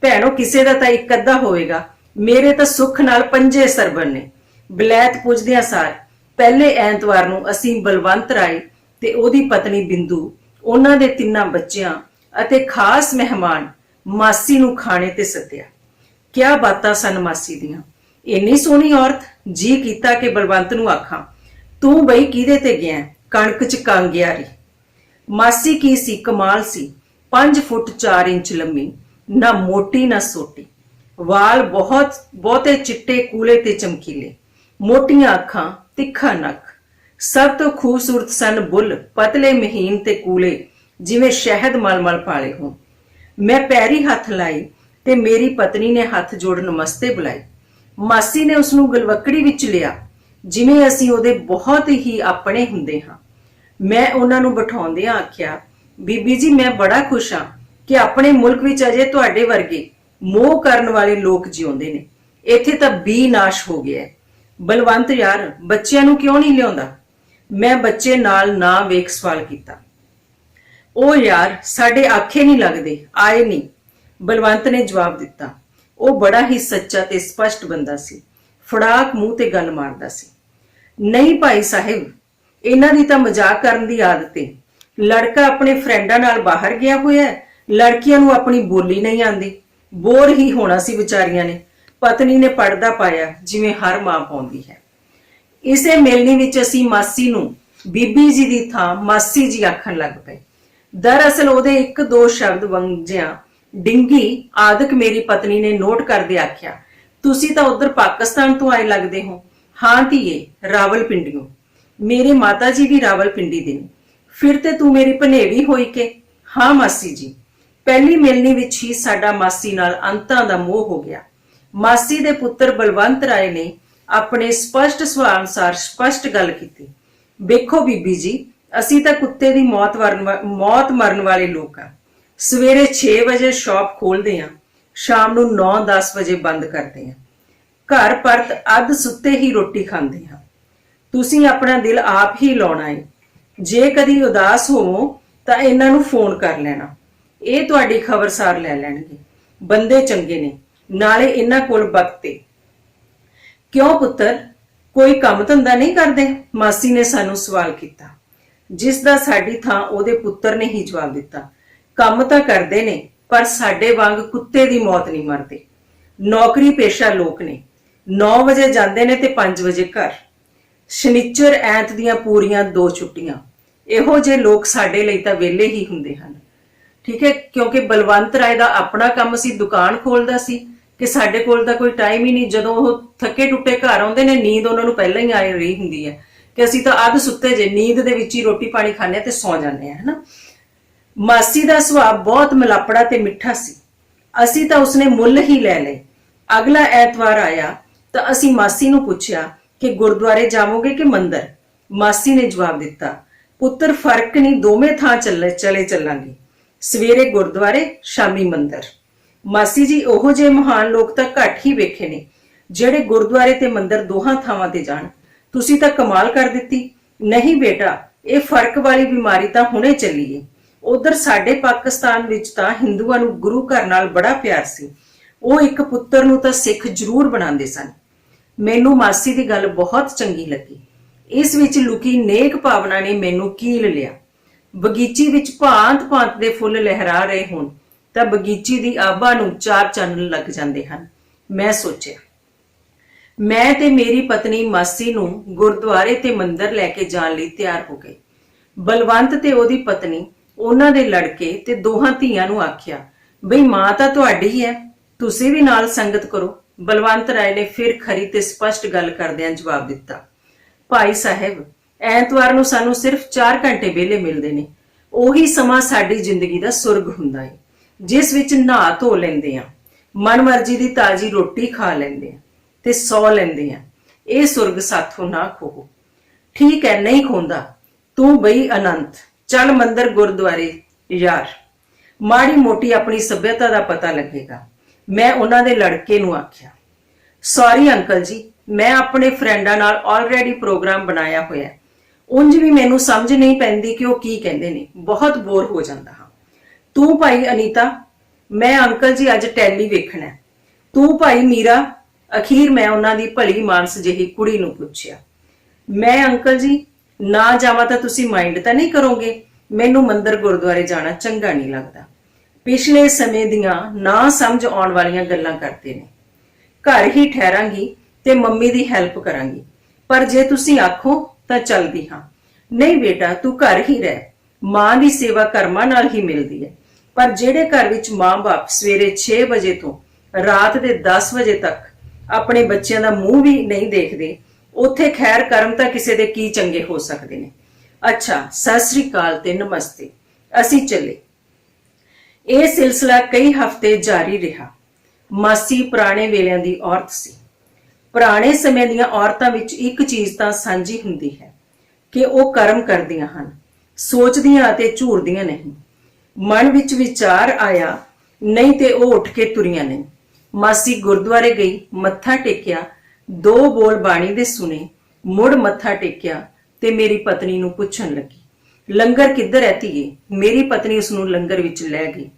ਭੈਣੋ ਕਿਸੇ ਦਾ ਤਾਂ ਇੱਕ ਅੱਧਾ ਹੋਵੇਗਾ, ਮੇਰੇ ਤਾਂ ਸੁੱਖ ਨਾਲ 5 ਸਰਬਨ ਨੇ। ਬਲੈਤ ਪੁੱਜਦਿਆਂ ਸਾਰ ਪਹਿਲੇ ਐਤਵਾਰ ਨੂੰ ਅਸੀਂ ਬਲਵੰਤ ਰਾਏ ਤੇ ਉਹਦੀ ਪਤਨੀ ਬਿੰਦੂ, ਉਹਨਾਂ ਦੇ 3 ਬੱਚਿਆਂ ਅਤੇ ਖਾਸ ਮਹਿਮਾਨ ਮਾਸੀ ਨੂੰ ਖਾਣੇ ਤੇ ਸੱਦਿਆ। ਕਿਆ ਬਾਤਾਂ ਸਨ ਮਾਸੀ ਦੀਆਂ। ਇੰਨੀ ਸੋਹਣੀ ਔਰਤ, ਜੀ ਕੀਤਾ ਕਿ ਬਲਵੰਤ ਨੂੰ ਆਖਾਂ, ਤੂੰ ਬਈ ਕਿਹਦੇ ਤੇ ਗਿਆ? ਕਣਕ ਚ ਕਾਂਗਿਆਰੀ। ਮਾਸੀ ਕੀ ਸੀ, ਕਮਾਲ ਸੀ। 5 ਫੁੱਟ 4 ਇੰਚ ਲੰਮੀ, ਨਾ ਮੋਟੀ ਨਾ ਸੋਟੀ, ਵਾਲ ਬਹੁਤੇ ਚਿੱਟੇ ਕੂਲੇ ਤੇ ਚਮਕੀਲੇ, ਮੋਟੀਆਂ ਅੱਖਾਂ, ਤਿੱਖਾ ਨੱਕ। ਸਭ ਤੋਂ ਖੂਬਸੂਰਤ ਸਨ ਬੁੱਲ, ਪਤਲੇ ਮਹੀਨ ਤੇ ਕੂਲੇ ਜਿਵੇਂ ਸ਼ਹਿਦ ਮਲਮਲ ਪਾਲੇ ਹੋਣ। ਮੈਂ ਪੈਰੀ ਹੱਥ ਲਾਈ ਤੇ ਮੇਰੀ ਪਤਨੀ ਨੇ ਹੱਥ ਜੋੜ ਨਮਸਤੇ ਬੁਲਾਈ। ਮਾਸੀ ਨੇ ਉਸਨੂੰ ਗਲਵਕੜੀ ਵਿੱਚ ਲਿਆ ਜਿਵੇਂ ਅਸੀਂ ਉਹਦੇ ਬਹੁਤ ਹੀ ਆਪਣੇ ਹੁੰਦੇ ਹਾਂ। ਮੈਂ ਉਹਨਾਂ ਨੂੰ ਬਿਠਾਉਂਦਿਆਂ ਆਖਿਆ, ਬੀਬੀ ਜੀ, ਮੈਂ ਬੜਾ ਖੁਸ਼ ਹਾਂ ਕਿ ਆਪਣੇ ਮੁਲਕ ਵਿੱਚ ਅਜੇ ਤੁਹਾਡੇ ਵਰਗੇ ਮੋਹ ਕਰਨ ਵਾਲੇ ਲੋਕ ਜਿਉਂਦੇ ਨੇ। ਇੱਥੇ ਤਾਂ ਬੀਨਾਸ਼ ਹੋ ਗਿਆ ਹੈ। ਬਲਵੰਤ ਯਾਰ, ਬੱਚਿਆਂ ਨੂੰ ਕਿਉਂ ਨਹੀਂ ਲਿਆਉਂਦਾ? ਮੈਂ ਬੱਚੇ ਨਾਲ ਨਾ ਵੇਖ ਸਵਾਲ ਕੀਤਾ। ਉਹ ਯਾਰ, ਸਾਡੇ ਆਖੇ ਨਹੀਂ ਲੱਗਦੇ, ਆਏ ਨਹੀਂ, ਬਲਵੰਤ ਨੇ ਜਵਾਬ ਦਿੱਤਾ। ਉਹ ਬੜਾ ਹੀ ਸੱਚਾ ਤੇ ਸਪਸ਼ਟ ਬੰਦਾ ਸੀ, ਫੜਾਕ ਮੂੰਹ ਤੇ ਗੱਲ ਮਾਰਦਾ ਸੀ। ਨਹੀਂ ਭਾਈ ਸਾਹਿਬ, ਇਹਨਾਂ ਦੀ ਤਾਂ ਮਜ਼ਾਕ ਕਰਨ ਦੀ ਆਦਤ ਏ। ਲੜਕਾ ਆਪਣੇ ਫਰੈਂਡਾਂ ਨਾਲ ਬਾਹਰ ਗਿਆ ਹੋਇਆ, ਲੜਕੀਆਂ ਨੂੰ ਆਪਣੀ ਬੋਲੀ ਨਹੀਂ ਆਉਂਦੀ। ਬੋਰ ਹੀ ਹੋਣਾ ਸੀ ਵਿਚਾਰੀਆਂ ਨੇ। ਪਤਨੀ ਨੇ ਪਰਦਾ ਪਾਇਆ ਜਿਵੇਂ ਹਰ ਮਾਂ ਪਾਉਂਦੀ ਹੈ। ਇਸੇ ਮਿਲਣੀ ਵਿੱਚ ਅਸੀਂ ਮਾਸੀ ਨੂੰ ਬੀਬੀ ਜੀ ਦੀ ਥਾਂ ਮਾਸੀ ਜੀ ਆਖਣ ਲੱਗ ਪਏ। ਦਰਅਸਲ ਉਹਦੇ 1-2 ਸ਼ਬਦ ਵੰਜਿਆਂ ਡਿੰਗੀ ਆਦਿਕ ਮੇਰੀ ਪਤਨੀ ਨੇ ਨੋਟ ਕਰਦੇ ਆਖਿਆ, ਤੁਸੀਂ ਤਾਂ ਉਧਰ ਪਾਕਿਸਤਾਨ ਤੋਂ ਆਏ ਲੱਗਦੇ ਹੋ। ਹਾਂ ਧੀਏ, ਰਾਵਲਪਿੰਡੀਓਂ। ਮੇਰੇ ਮਾਤਾ ਜੀ ਵੀ ਰਾਵਲਪਿੰਡੀ ਦੇ ਨੇ। ਫਿਰ ਤੇ ਤੂੰ ਮੇਰੀ ਭਨੇਵੀ ਹੋਈ ਕਿ? ਹਾਂ ਮਾਸੀ ਜੀ। ਪਹਿਲੀ ਮਿਲਣੀ ਵਿੱਚ ਹੀ ਸਾਡਾ ਮਾਸੀ ਨਾਲ ਅੰਤਾਂ ਦਾ ਮੋਹ ਹੋ ਗਿਆ। ਮਾਸੀ ਦੇ ਪੁੱਤਰ ਬਲਵੰਤ ਰਾਏ ਨੇ ਆਪਣੇ ਸਪਸ਼ਟ ਸੁਭਾਅ ਅਨੁਸਾਰ ਸਪਸ਼ਟ ਗੱਲ ਕੀਤੀ, ਵੇਖੋ ਬੀਬੀ ਜੀ, ਅਸੀਂ ਤਾਂ ਕੁੱਤੇ ਦੀ ਮੌਤ ਮਰਨ ਵਾਲੇ ਲੋਕ ਆ। ਸਵੇਰੇ 6 ਵਜੇ ਸ਼ਾਪ ਖੋਲਦੇ ਆ, ਸ਼ਾਮ ਨੂੰ 9-10 ਵਜੇ ਬੰਦ ਕਰਦੇ ਆ। ਘਰ ਪਰਤ ਅੱਧ ਸੁੱਤੇ ਹੀ ਰੋਟੀ ਖਾਂਦੇ ਆ। ਤੁਸੀਂ ਆਪਣਾ ਦਿਲ ਆਪ ਹੀ ਲਾਉਣਾ ਹੈ। ਜੇ ਕਦੀ ਉਦਾਸ ਹੋਵੋ ਤਾਂ ਇਹਨਾਂ ਨੂੰ ਫੋਨ ਕਰ ਲੈਣਾ, ਇਹ ਤੁਹਾਡੀ ਖਬਰਸਾਰ ਲੈ ਲੈਣਗੇ। ਬੰਦੇ ਚੰਗੇ ਨੇ, ਨਾਲੇ ਇਹਨਾਂ ਕੋਲ ਵਕਤ ਏ। ਕਿਉਂ ਪੁੱਤਰ, ਕੋਈ ਕੰਮ ਧੰਦਾ ਨਹੀਂ ਕਰਦੇ? ਮਾਸੀ ਨੇ ਸਾਨੂੰ ਸਵਾਲ ਕੀਤਾ, ਜਿਸ ਦਾ ਸਾਡੀ ਥਾਂ ਉਹਦੇ ਪੁੱਤਰ ਨੇ ਹੀ ਜਵਾਬ ਦਿੱਤਾ। ਕੰਮ ਤਾਂ ਕਰਦੇ ਨੇ, ਪਰ ਸਾਡੇ ਵਾਂਗ ਕੁੱਤੇ ਦੀ ਮੌਤ ਨਹੀਂ ਮਰਦੇ। ਨੌਕਰੀ ਪੇਸ਼ਾ ਲੋਕ ਨੇ, 9 ਵਜੇ ਜਾਂਦੇ ਨੇ ਤੇ 5 ਵਜੇ ਘਰ। ਸ਼ਨੀਚਰ ਐਤ ਦੀਆਂ ਪੂਰੀਆਂ 2 ਛੁੱਟੀਆਂ। ਇਹੋ ਜਿਹੇ ਲੋਕ ਸਾਡੇ ਲਈ ਤਾਂ ਵਿਹਲੇ ਹੀ ਹੁੰਦੇ ਹਨ। ਠੀਕ ਹੈ, ਕਿਉਂਕਿ ਬਲਵੰਤ ਰਾਏ ਦਾ ਆਪਣਾ ਕੰਮ ਸੀ, ਦੁਕਾਨ ਖੋਲਦਾ ਸੀ, ਕਿ ਸਾਡੇ ਕੋਲ ਤਾਂ ਕੋਈ ਟਾਈਮ ਹੀ ਨਹੀਂ। ਜਦੋਂ ਉਹ ਥੱਕੇ ਟੁੱਟੇ ਘਰ ਆਉਂਦੇ ਨੇ, ਨੀਂਦ ਉਹਨਾਂ ਨੂੰ ਪਹਿਲਾਂ ਹੀ ਆ ਰਹੀ ਹੁੰਦੀ ਹੈ ਕਿ ਅਸੀਂ ਤਾਂ ਅੱਧ ਸੁੱਤੇ ਜੇ, ਨੀਂਦ ਦੇ ਵਿੱਚ ਹੀ ਰੋਟੀ ਪਾਣੀ ਖਾਂਦੇ ਤੇ ਸੌਂ ਜਾਂਦੇ ਆ, ਹਨਾ। ਮਾਸੀ ਦਾ ਸੁਭਾਅ ਬਹੁਤ ਮਿਲਾਪੜਾ ਤੇ ਮਿੱਠਾ ਸੀ। ਅਸੀਂ ਤਾਂ ਉਸਨੇ ਮੁੱਲ ਹੀ ਲੈ ਲਏ। ਅਗਲਾ ਐਤਵਾਰ ਆਇਆ ਤਾਂ ਅਸੀਂ ਮਾਸੀ ਨੂੰ ਪੁੱਛਿਆ ਕਿ ਗੁਰਦੁਆਰੇ ਜਾਵੋਗੇ ਕਿ ਮੰਦਰ? ਮਾਸੀ ਨੇ ਜਵਾਬ ਦਿੱਤਾ, ਪੁੱਤਰ ਫਰਕ ਨਹੀਂ, ਦੋਵੇਂ ਥਾਂ ਚਲੇ ਚੱਲਾਂਗੇ। ਸਵੇਰੇ ਗੁਰਦੁਆਰੇ, ਸ਼ਾਮੀ ਮੰਦਰ। ਮਾਸੀ ਜੀ, ਉਹੋ ਜਿਹੇ ਮਹਾਨ ਲੋਕ ਤਾਂ ਘੱਟ ਹੀ ਵੇਖੇ ਨੇ ਜਿਹੜੇ ਗੁਰਦੁਆਰੇ ਤੇ ਮੰਦਰ ਦੋਹਾਂ ਥਾਵਾਂ ਤੇ ਜਾਣ। ਤੁਸੀਂ ਤਾਂ ਕਮਾਲ ਕਰ ਦਿੱਤੀ। ਨਹੀਂ ਬੇਟਾ, ਇਹ ਫਰਕ ਵਾਲੀ ਬਿਮਾਰੀ ਤਾਂ ਹੁਣੇ ਚੱਲੀ ਏ। ਉਧਰ ਸਾਡੇ ਪਾਕਿਸਤਾਨ ਵਿੱਚ ਤਾਂ ਹਿੰਦੂਆਂ ਨੂੰ ਗੁਰੂ ਘਰ ਨਾਲ ਬੜਾ ਪਿਆਰ ਸੀ। ਉਹ ਇੱਕ ਪੁੱਤਰ ਨੂੰ ਤਾਂ ਸਿੱਖ ਜ਼ਰੂਰ ਬਣਾਉਂਦੇ ਸਨ। ਮੈਨੂੰ ਮਾਸੀ ਦੀ ਗੱਲ ਬਹੁਤ ਚੰਗੀ ਲੱਗੀ। ਇਸ ਵਿੱਚ ਲੁਕੀ ਨੇਕ ਭਾਵਨਾ ਨੇ ਮੈਨੂੰ ਕੀਲ ਲਿਆ। ਬਗੀਚੀ ਵਿੱਚ ਭਾਂਤ-ਭਾਂਤ ਦੇ ਫੁੱਲ ਲਹਿਰਾ ਰਹੇ ਹੋਣ ਤਾਂ ਬਗੀਚੀ ਦੀ ਆਭਾ ਨੂੰ 4 ਚਾਨਣ ਲੱਗ ਜਾਂਦੇ ਹਨ। ਮੈਂ ਸੋਚਿਆ, ਮੈਂ ਤੇ ਮੇਰੀ ਪਤਨੀ ਮਾਸੀ ਨੂੰ ਗੁਰਦੁਆਰੇ ਤੇ ਮੰਦਰ ਲੈ ਕੇ ਜਾਣ ਲਈ ਤਿਆਰ ਹੋ ਗਏ। ਬਲਵੰਤ ਤੇ ਉਹਦੀ ਪਤਨੀ, ਉਹਨਾਂ ਦੇ ਲੜਕੇ ਤੇ ਦੋਹਾਂ ਧੀਆਂ ਨੂੰ ਆਖਿਆ, ਬਈ ਮਾਂ ਤਾਂ ਤੁਹਾਡੀ ਹੈ, ਤੁਸੀਂ ਵੀ ਨਾਲ ਸੰਗਤ ਕਰੋ। ਬਲਵੰਤ ਰਾਏ ਨੇ ਫਿਰ ਖਰੀ ਤੇ ਸਪਸ਼ਟ ਗੱਲ ਕਰਦਿਆਂ ਜਵਾਬ ਦਿੱਤਾ, ਭਾਈ ਸਾਹਿਬ, ਐਤਵਾਰ ਨੂੰ ਸਾਨੂੰ ਸਿਰਫ 4 ਘੰਟੇ ਵਿਹਲੇ ਮਿਲਦੇ ਨੇ। ਉਹੀ ਸਮਾਂ ਸਾਡੀ ਜ਼ਿੰਦਗੀ ਦਾ ਸੁਰਗ ਹੁੰਦਾ ਹੈ, ਜਿਸ ਵਿੱਚ ਨਹਾ ਧੋ ਲੈਂਦੇ ਆ, ਮਨਮਰਜ਼ੀ ਦੀ ਤਾਜ਼ੀ ਰੋਟੀ ਖਾ ਲੈਂਦੇ ਆ ਤੇ ਸੌ ਲੈਂਦੇ ਆ। ਇਹ ਸੁਰਗ ਸਾਥੋਂ ਨਾ ਖੋਹੋ। ਠੀਕ ਹੈ, ਨਹੀਂ ਖੋਂਦਾ ਤੂੰ ਬਈ ਅਨੰਤ। ਚੱਲ ਮੰਦਰ ਗੁਰਦੁਆਰੇ ਯਾਰ, ਮਾੜੀ ਮੋਟੀ ਆਪਣੀ ਸੱਭਿਅਤਾ ਦਾ ਪਤਾ ਲੱਗੇਗਾ। ਮੈਂ ਉਹਨਾਂ ਦੇ ਲੜਕੇ ਨੂੰ ਆਖਿਆ, ਸੌਰੀ ਅੰਕਲ ਜੀ, ਮੈਂ ਆਪਣੇ ਫਰੈਂਡਾਂ ਨਾਲ ਆਲਰੇਡੀ ਪ੍ਰੋਗਰਾਮ ਬਣਾਇਆ ਹੋਇਆ। ਉਂਝ ਵੀ ਮੈਨੂੰ ਸਮਝ ਨਹੀਂ ਪੈਂਦੀ ਕਿ ਉਹ ਕੀ ਕਹਿੰਦੇ ਨੇ, ਬਹੁਤ ਬੋਰ ਹੋ ਜਾਂਦਾ ਹਾਂ। ਤੂੰ ਭਾਈ ਅਨੀਤਾ? ਮੈਂ ਅੰਕਲ ਜੀ ਅੱਜ ਟੈਲੀ ਵੇਖਣਾ। ਤੂੰ ਭਾਈ ਮੀਰਾ? ਅਖੀਰ ਮੈਂ ਉਹਨਾਂ ਦੀ ਭਲੀ ਮਾਨਸ ਜਿਹੀ ਕੁੜੀ ਨੂੰ ਪੁੱਛਿਆ। ਮੈਂ ਅੰਕਲ ਜੀ, ਨਾ ਜਾਵਾਂ ਤਾਂ ਤੁਸੀਂ ਮਾਈਂਡ ਤਾਂ ਨਹੀਂ ਕਰੋਗੇ? ਮੈਨੂੰ ਮੰਦਰ ਗੁਰਦੁਆਰੇ ਜਾਣਾ ਚੰਗਾ ਨਹੀਂ ਲੱਗਦਾ। ਪਿਛਲੇ ਸਮੇਂ ਦੀਆਂ ਨਾ ਸਮਝ ਆਉਣ ਵਾਲੀਆਂ ਗੱਲਾਂ ਕਰਦੇ ਨੇ। ਘਰ ਹੀ ਠਹਿਰਾਂਗੀ ਤੇ ਮੰਮੀ ਦੀ ਹੈਲਪ ਕਰਾਂਗੀ, ਪਰ ਜੇ ਤੁਸੀਂ ਆਖੋ ਤਾਂ ਚੱਲਦੀ ਹਾਂ। ਨਹੀਂ ਬੇਟਾ, ਤੂੰ ਘਰ ਹੀ ਰਹਿ। ਮਾਂ ਦੀ ਸੇਵਾ ਕਰਮਾਂ ਨਾਲ ਹੀ ਮਿਲਦੀ ਹੈ, ਪਰ ਜਿਹੜੇ ਘਰ ਵਿੱਚ ਮਾਂ-ਬਾਪ ਸਵੇਰੇ 6 ਵਜੇ ਤੋਂ ਰਾਤ ਦੇ 10 ਵਜੇ ਤੱਕ ਆਪਣੇ ਬੱਚਿਆਂ ਦਾ ਮੂੰਹ ਵੀ ਨਹੀਂ ਦੇਖਦੇ, ਉੱਥੇ ਖੈਰ ਕਰਮ ਤਾਂ ਕਿਸੇ ਦੇ ਕੀ ਚੰਗੇ ਹੋ ਸਕਦੇ ਨੇ। ਅੱਛਾ, ਸਤਿ ਸ੍ਰੀ ਅਕਾਲ ਤੇ ਨਮਸਤੇ, ਅਸੀਂ ਚੱਲੇ। ਇਹ ਸਿਲਸਿਲਾ ਕਈ ਹਫ਼ਤੇ ਜਾਰੀ ਰਿਹਾ। ਮਾਸੀ ਪੁਰਾਣੇ ਵੇਲਿਆਂ ਦੀ ਔਰਤ ਸੀ। ਪੁਰਾਣੇ ਸਮੇਂ ਦੀਆਂ ਔਰਤਾਂ ਵਿੱਚ ਇੱਕ ਚੀਜ਼ ਤਾਂ ਸਾਂਝੀ ਹੁੰਦੀ ਹੈ ਕਿ ਉਹ ਕਰਮ ਕਰਦੀਆਂ ਹਨ, ਸੋਚਦੀਆਂ ਅਤੇ ਝੂਰਦੀਆਂ ਨਹੀਂ। ਮਨ ਵਿੱਚ ਵਿਚਾਰ ਆਇਆ, ਨਹੀਂ ਤੇ ਉਹ ਉੱਠ ਕੇ ਤੁਰੀਆਂ ਨਹੀਂ। ਮਾਸੀ ਗੁਰਦੁਆਰੇ ਗਈ, ਮੱਥਾ ਟੇਕਿਆ, 2 ਬੋਲ ਬਾਣੀ ਦੇ ਸੁਣੇ, ਮੁੜ ਮੱਥਾ ਟੇਕਿਆ ਤੇ ਮੇਰੀ ਪਤਨੀ ਨੂੰ ਪੁੱਛਣ ਲੱਗੀ, ਲੰਗਰ ਕਿੱਧਰ ਹੈ ਧੀਏ? ਮੇਰੀ ਪਤਨੀ ਉਸ ਨੂੰ ਲੰਗਰ ਵਿੱਚ ਲੈ ਗਈ।